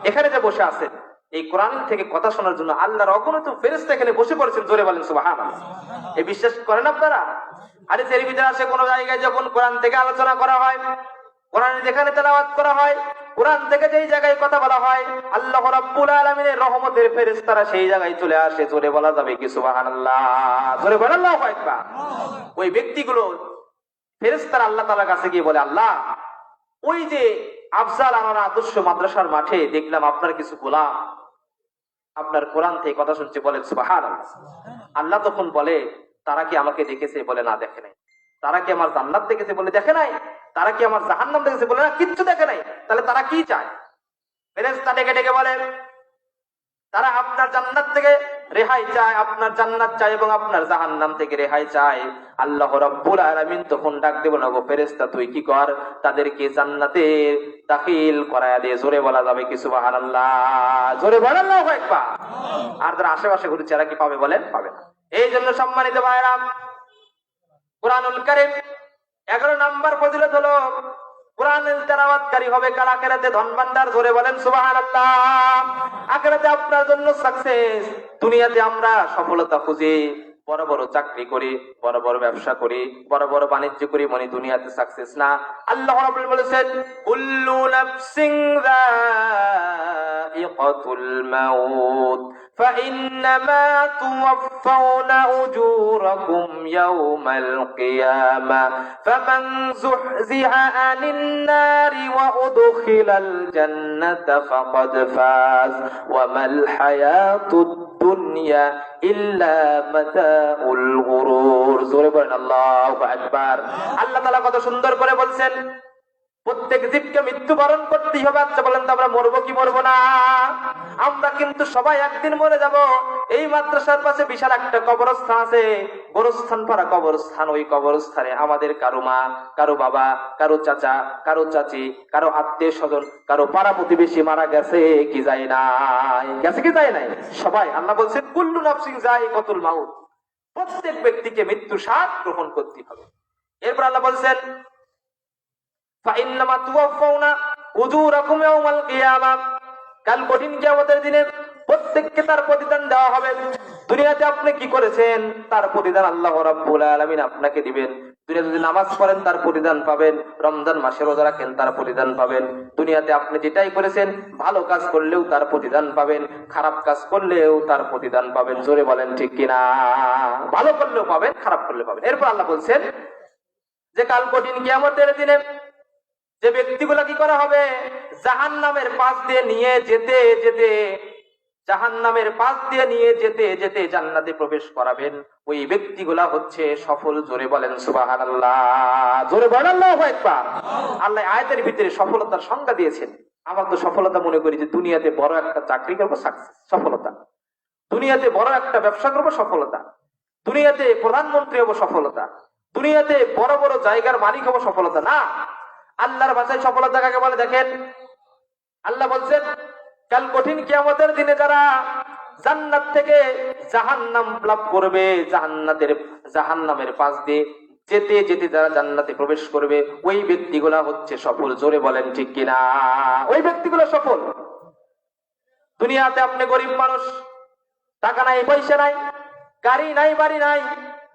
এখানে যে বসে আছেন, এই কোরআন থেকে কথা শোনার জন্য আল্লাহর অগণিত ফেরেশতা এখানে বসে পড়েছেন। জোরে বলেন সুবহানাল্লাহ। এই বিশ্বাস করেন আপনারা? হাদিসের ভিতরে আছে, কোন জায়গায় যখন কোরআন থেকে আলোচনা করা হয়, কোরআন যেখানে তেলাওয়াত করা হয়, কোরআন থেকে যেই জায়গায় কথা বলা হয়, আল্লাহ রাব্বুল আলামিনের রহমতের ফেরেশতারা সেই জায়গায় চলে আসে। জোরে বলা যাবে কি সুবহানাল্লাহ? জোরে বলেন আল্লাহু আকবার। ওই ব্যক্তিগুলো ফেরেশতারা আল্লাহ তাআলার কাছে গিয়ে বলে, আল্লাহ, ওই যে আফজাল আনোয়ার আদর্শ মাদ্রাসার মাঠে দেখলাম আপনার কিছু গোলাম আপনার কোরআন থেকে কথা শুনছে, বলেন সুবহানাল্লাহ। আল্লাহ তখন বলে, তারা কি আমাকে দেখেছে? বলে না, দেখে নাই। তারা কি আমার জান্নাত দেখেছে বলে দেখে নাই? তারা কি আমার জাহান্নাম দেখেছে বলে না? কিচ্ছু দেখে নাই। তাহলে তারা কি চায়? ফেরেশতা ডেকে ডেকে বলে তারা আপনার জান্নাত থেকে রেহাই চায়, আপনার জান্নাত চায় এবং আপনার জাহান্নাম থেকে রেহাই চায়। আল্লাহ রাব্বুল আলামিন তখন ডাক দেব না, গো ফেরেশতা তুই কি কর, তাদেরকে জান্নাতে দাখিল করায়া দিয়ে। জোরে বলা যাবে কি সুবহানাল্লাহ? জোরে বলেন আল্লাহু আকবার। আর যারা আশেপাশে ঘুরছে এরা কি পাবে বলেন? পাবে না। এই জন্য সম্মানিত ভাইরা, কুরআনুল কারীম 11 নাম্বার ফজিলত হলো কুরআনের তেলাওয়াতকারী হবে কাল আখিরাতে ধনভান্ডার। ধরে বলেন সুবহানাল্লাহ। আখিরাতে আপনার জন্য সাকসেস। দুনিয়াতে আমরা সফলতা খুঁজি, বড় বড় চাকরি করি, বড় বড় ব্যবসা করি, বড় বড় বাণিজ্য করি, মনে দুনিয়াতে সাকসেস না। আল্লাহ রাব্বুল বলেছেন কুল্লু নাফসিন যায়িকাতুল মাউত فإنما توفون أجوركم يوم القيامة فمن زحزح عن النار وأدخل الجنة فقد فاز وما الحياة الدنيا إلا متاع الغرور জোরে বলেন আল্লাহু আকবার। আল্লাহ তাআলা কত সুন্দর করে বলছেন প্রত্যেক জীবকে মৃত্যুবরণ করতেই হবে। আচ্ছা বলেন তো আমরা মরবো কি মরবো না? আমরা কিন্তু সবাই একদিন মরে যাব। এই মাদ্রাসার পাশে বিশাল একটা কবরস্থান আছে, গোরস্থান পাড়া কবরস্থান। ওই কবরস্থানে আমাদের কারো মা, কারো বাবা, কারো চাচা, কারো চাচি, কারো আত্মীয় স্বজন, কারো পাড়া প্রতিবেশী মারা গেছে কি যায় নাই? গেছে কি যায় নাই? সবাই। আল্লাহ বলছেন কুল্লু নাফসিন যায়িকাতুল মাউত, প্রত্যেক ব্যক্তিকে মৃত্যু স্বাদ গ্রহণ করতে হবে। এরপর আল্লাহ বলছেন فإنما توفون أجوركم يوم القيامة, কাল কঠিন কিয়ামতের দিনে প্রত্যেককে তার প্রতিদান দেওয়া হবে। দুনিয়াতে আপনি কি করেছেন তার প্রতিদান আল্লাহ রাব্বুল আলামিন আপনাকে দিবেন। দুনিয়াতে যদি নামাজ পড়েন তার প্রতিদান পাবেন, রমজান মাসে রোজা রাখেন তার প্রতিদান পাবেন। দুনিয়াতে আপনি যেটাই করেছেন, ভালো কাজ করলেও তার প্রতিদান পাবেন, খারাপ কাজ করলেও তার প্রতিদান পাবেন। জোরে বলেন ঠিক কিনা? ভালো করলেও পাবেন, খারাপ করলেও পাবেন। এরপর আল্লাহ বলছেন যে কাল কঠিন কিয়ামতের দিনে যে ব্যক্তিগুলা কি করা হবে, জাহান্নামের পাশ দিয়ে নিয়ে যেতে যেতে, জাহান্নামের পাশ দিয়ে নিয়ে যেতে যেতে জান্নাতে প্রবেশ করাবেন। ওই ব্যক্তিগুলা হচ্ছে সফল। জোরে বলেন সুবহানাল্লাহ। জোরে বলেন আল্লাহু আকবার। আল্লাহ আয়াতের ভিতরে সফলতার সংজ্ঞা দিয়েছেন। আমরা তো সফলতা মনে করি যে দুনিয়াতে বড় একটা চাকরি করবো, সাকসেস, সফলতা। দুনিয়াতে বড় একটা ব্যবসা করবো, সফলতা। দুনিয়াতে প্রধানমন্ত্রী হবো, সফলতা। দুনিয়াতে বড় বড় জায়গার মালিক হবো, সফলতা না। আল্লাহর ভাষায় সফলতা কাকে বলে দেখেন। আল্লাহ বলছেন কাল কঠিন কিয়ামতের দিনে যারা জান্নাত থেকে জাহান্নাম লাভ করবে, জাহান্নামের পাশ দিয়ে যেতে যেতে যারা জান্নাতে প্রবেশ করবে, ওই ব্যক্তিগুলা হচ্ছে সফল। জোরে বলেন ঠিক কিনা? ওই ব্যক্তিগুলো সফল। দুনিয়াতে আপনি গরিব মানুষ, টাকা নাই, পয়সা নাই, গাড়ি নাই, বাড়ি নাই,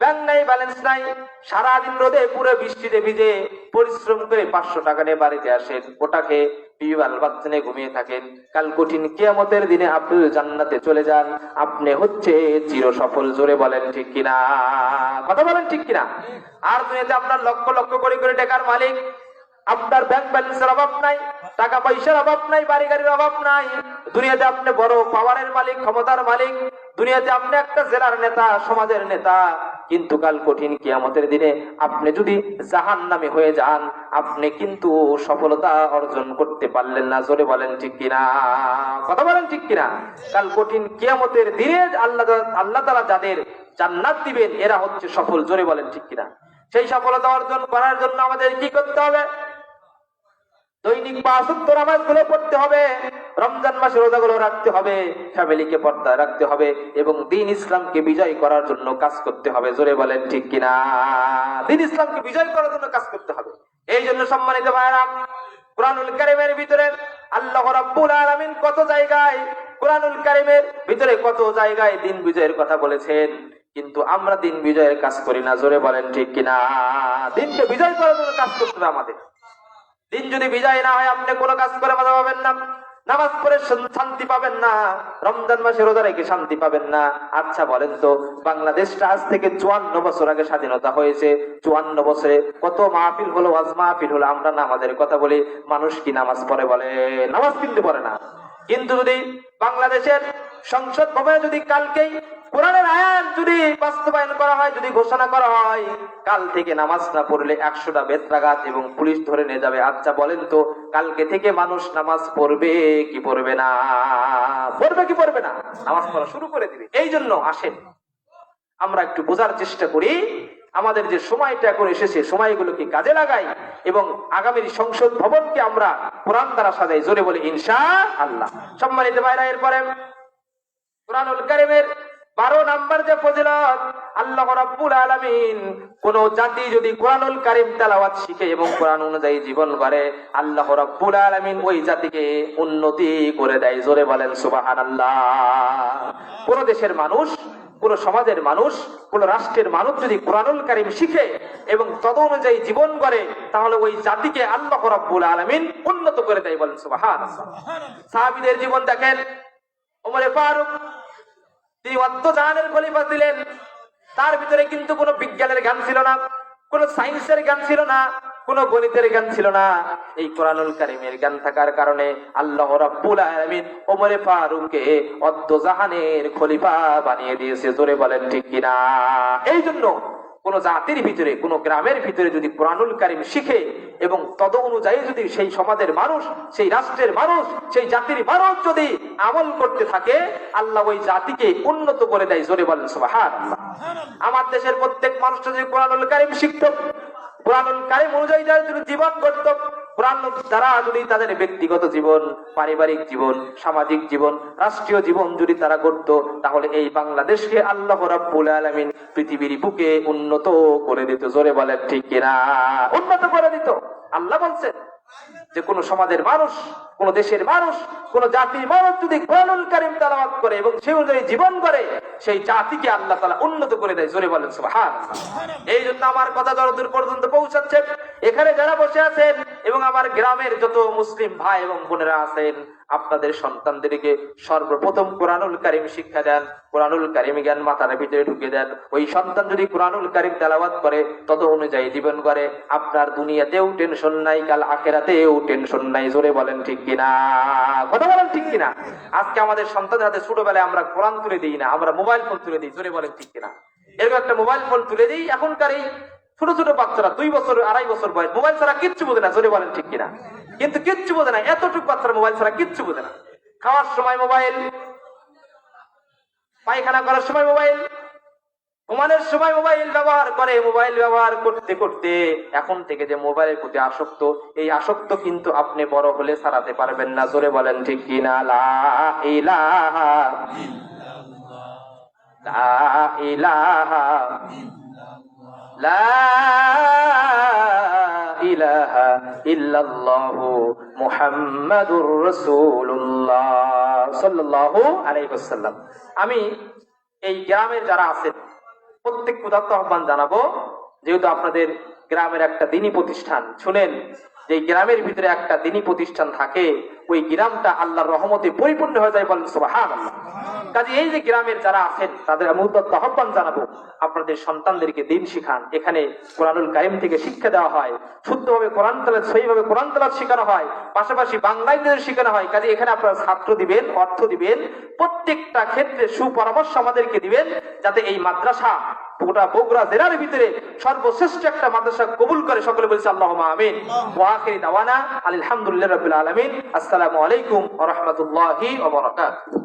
ব্যাংক নাই, ব্যালেন্স নাই, সারাদিন রোদে পুরো বৃষ্টিতে ভিজে পরিশ্রম করে 500 টাকা নিয়ে বাড়িতে আসেন, ওটাকে বিবাল বাচ্চা ঘুমিয়ে থাকেন। কাল কঠিন কিয়ামতের দিনে আপনি জান্নাতে চলে যান, আপনি হচ্ছে চির সফল। জোরে বলেন ঠিক কিনা? কথা বলেন ঠিক কিনা? আর দুনিয়াতে আপনার লক্ষ লক্ষ কোটি কোটি টাকার মালিক, আপনার ব্যাংক ব্যালেন্সের অভাব নাই, টাকা পয়সার অভাব নাই, বাড়ি গাড়ির অভাব নাই। দুনিয়াতে আপনি বড় পাওয়ারের মালিক, ক্ষমতার মালিক। দুনিয়াতে আপনি একটা জেলার নেতা, সমাজের নেতা। কিন্তু কাল কঠিন কিয়ামতের দিনে আপনি যদি জাহান্নামী হয়ে যান, আপনি কিন্তু সফলতা অর্জন করতে পারলেন না। জোরে বলেন ঠিক কিনা? কথা বলেন ঠিক কিনা? কাল কঠিন কিয়ামতের দিনে আল্লাহ তাআলা যাদের জান্নাত দিবেন এরা হচ্ছে সফল। জোরে বলেন ঠিক কিনা? সেই সফলতা অর্জন করার জন্য আমাদের কি করতে হবে? দৈনিক 5 ওয়াক্ত নামাজগুলো পড়তে হবে, রমজান মাসে রোজাগুলো রাখতে হবে, ফ্যামিলিকে পর্দায় রাখতে হবে এবং দ্বীন ইসলামকে বিজয় করার জন্য কাজ করতে হবে। জোরে বলেন ঠিক কিনা? দ্বীন ইসলামকে বিজয় করার জন্য কাজ করতে হবে। এই জন্য সম্মানিত ভাইরা, কুরআনুল কারীমের ভিতরে আল্লাহ রাব্বুল আলামিন কত জায়গায়, কুরআনুল কারীমের ভিতরে কত জায়গায় দ্বীন বিজয়ের কথা বলেছেন, কিন্তু আমরা দ্বীন বিজয়ের কাজ করি না। জোরে বলেন ঠিক কিনা? দ্বীনকে বিজয় করার জন্য কাজ করতে হবে আমাদের। দিন যদি বিজয় না হয়, আপনি কোনো কাজ করে মজা পাবেন না, নামাজ পড়ে শান্তি পাবেন না, রমজান মাসে রোজা রেখে শান্তি পাবেন না। আচ্ছা বলেন তো, বাংলাদেশটা আজ থেকে 54 বছর আগে স্বাধীনতা হয়েছে। 54 বছরে কত মাহফিল হলো, ওয়াজ মাহফিল হলো, আমরা নামাজের কথা বলি। মানুষ কি নামাজ পড়ে বলে? নামাজ কিন্তু পড়ে না। কিন্তু যদি বাংলাদেশের সংসদ ভবনে যদি কালকেই কোরআনের আয়াত যদি বাস্তবায়ন করা হয়, যদি ঘোষণা করা হয় কাল থেকে নামাজ না পড়লে 100টা বেত্রাঘাত এবং পুলিশ ধরে নিয়ে যাবে, আচ্ছা বলেন তো কালকে থেকে মানুষ নামাজ পড়বে কি পড়বে না? পড়বে কি পড়বে না? নামাজ পড়া শুরু করে দিবে। এই জন্য আসেন আমরা একটু বোঝার চেষ্টা করি, আমাদের যে সময়টা এখন এসেছে সময়গুলোকে কাজে লাগাই এবং আগামীর সংসদ ভবনকে আমরা কোরআন দ্বারা সাজাই। জোরে বলে ইনশাআল্লাহ। সম্মানিত ভাইরা, এরপরে কোরআনুল কারীমের 12 নাম্বার যে ফজিলত, আল্লাহ রাব্বুল আলামিন কোন জাতি যদি কোরআনুল কারীম তেলাওয়াত শিখে এবং কোরআন অনুযায়ী জীবন করে, আল্লাহ রাব্বুল আলামিন ওই জাতিকে উন্নতি করে দেয়। জোরে বলেন সুবহানাল্লাহ। কোন দেশের মানুষ, কোন সমাজের মানুষ, কোন রাষ্ট্রের মানুষ যদি কোরআনুল কারীম শিখে এবং তদ অনুযায়ী জীবন করে, তাহলে ওই জাতিকে আল্লাহ রাব্বুল আলামিন উন্নত করে দেয়। বলেন সুবহানাল্লাহ। সাহাবীদের জীবন দেখেন, ওমর ফারুক তিনি অত্যাচারের খলিফা ছিলেন। তার ভিতরে কিন্তু কোনো বিজ্ঞানের জ্ঞান ছিল না, কোনো সায়েন্সের জ্ঞান ছিল না, কোনো গণিতের জ্ঞান ছিল না। এই কোরআনুল কারীমের জ্ঞান থাকার কারণে আল্লাহ রাব্বুল আলামিন ওমর ফারুককে অদ্দজাহানের খলিফা বানিয়ে দিয়েছে। জোরে বলেন ঠিক কিনা? এই জন্য কোন জাতির ভিতরে, কোন গ্রামের ভিতরে যদি কোরআনুল কারীম শিখে এবং তদ অনুযায়ী যদি সেই সমাজের মানুষ, সেই রাষ্ট্রের মানুষ, সেই জাতির মানুষ যদি আমল করতে থাকে, আল্লাহ ওই জাতিকে উন্নত করে দেয়। জোরে বলেন সুবহানাল্লাহ। আমার দেশের প্রত্যেক মানুষ যদি কোরআনুল কারীম শিখত, কোরআনুল কারীম অনুযায়ী যদি জীবন করত, কোরআন দ্বারা যদি তাদের ব্যক্তিগত জীবন, পারিবারিক জীবন, সামাজিক জীবন, রাষ্ট্রীয় জীবন যদি তারা করত, তাহলে এই বাংলাদেশকে আল্লাহ রাব্বুল আলামিন পৃথিবীর বুকে উন্নত করে দিত। জোরে বলেন ঠিক কিনা? উন্নত করে দিত। আল্লাহ বলছেন যে কোন সমাজের মানুষ, কোন দেশের মানুষ, কোন জাতির মানুষ যদি কোরআনুল কারীম তেলাওয়াত করে এবং সেই অনুযায়ী জীবন করে, সেই জাতিকে আল্লাহ তাআলা উন্নত করে দেয়। জোরে বলেন সুবহানাল্লাহ। এই জন্য আমার কথা যতদূর পর্যন্ত পৌঁছাচ্ছে, এখানে যারা বসে আছেন এবং আমার গ্রামের যত মুসলিম ভাই এবং বোনেরা আছেন, আপনাদের সন্তানদেরকে সর্বপ্রথম কোরআনুল কারীম শিক্ষা দেন, কোরআনুল কারীম জ্ঞান মাথার ভিতরে ঢুকে দেন। ওই সন্তান যদি কোরআনুল কারীম তেলাওয়াত করে, তত অনুযায়ী জীবন করে, আপনার দুনিয়াতেও টেনশন নাই, কাল আখিরাতেও টেনশন নাই। জোরে বলেন ঠিক কিনা? কথা বলেন ঠিক কিনা? আজকে আমাদের সন্তানদের হাতে ছোটবেলায় আমরা কোরআন তুলে দিই না, আমরা মোবাইল ফোন তুলে দিই। জোরে বলেন ঠিক কিনা? এরকম একটা মোবাইল ফোন তুলে দিই, এখনকার এই ছোট ছোট বাচ্চারা 2 বছর 2.5 বছর বয়স, মোবাইল ছাড়া কিচ্ছু বোঝে না। জোরে বলেন ঠিক কিনা? কিন্তু কিচ্ছু বোঝে না, এতটুকু বাচ্চারা মোবাইল ছাড়া কিচ্ছু বোঝে না। খাওয়ার সময় মোবাইল, পায়খানা করার সময় মোবাইল, ঘুমানোর সময় মোবাইল ব্যবহার করে। মোবাইল ব্যবহার করতে করতে এখন থেকে যে মোবাইলের প্রতি আসক্ত, এই আসক্ত কিন্তু আপনি বড় হলে ছাড়াতে পারবেন না। জোরে বলেন ঠিক কিনা? লা ইলাহা ইল্লাল্লাহ, লা ইলাহা লা ইলাহা ইল্লাল্লাহু মুহাম্মাদুর রাসূলুল্লাহ সাল্লাল্লাহু আলাইহি ওয়াসাল্লাম। আমি এই গ্রামের যারা আছেন প্রত্যেক উদাত্ত আহ্বান জানাবো, যেহেতু আপনাদের গ্রামের একটা দ্বীনি প্রতিষ্ঠান, শুনেন যে গ্রামের ভিতরে একটা দ্বীনি প্রতিষ্ঠান থাকে, ওই গ্রামটা আল্লাহর রহমতে পরিপূর্ণ হয়ে যায়। বলেন সুবহানাল্লাহ। কাজে এই যে গ্রামের যারা আছেন তাদের আমি উদাত্ত আহ্বান জানাবো, আপনাদের সন্তানদেরকে দ্বীন শিখান। এখানে কোরআনুল কারীম থেকে শিক্ষা দেওয়া হয়, শুদ্ধভাবে কোরআন তেলাওয়াত, সহিভাবে কোরআন তেলাওয়াত শেখানো হয়, পাশাপাশি বাংলায় শেখানো হয়। কাজে এখানে আপনারা ছাত্র দিবেন, অর্থ দিবেন, প্রত্যেকটা ক্ষেত্রে সুপরামর্শ আমাদেরকে দিবেন, যাতে এই মাদ্রাসা গোটা বগুড়া জেলার ভিতরে সর্বশ্রেষ্ঠ একটা মাদ্রাসা কবুল করে। সকলে বলছি আল্লাহুম্মা আমিন। ওয়া আখিরি দাওয়ানা আলহামদুলিল্লাহি রাব্বিল আলামিন। আসসালামু আলাইকুম ওয়া রাহমাতুল্লাহি ওয়া বারাকাতুহু।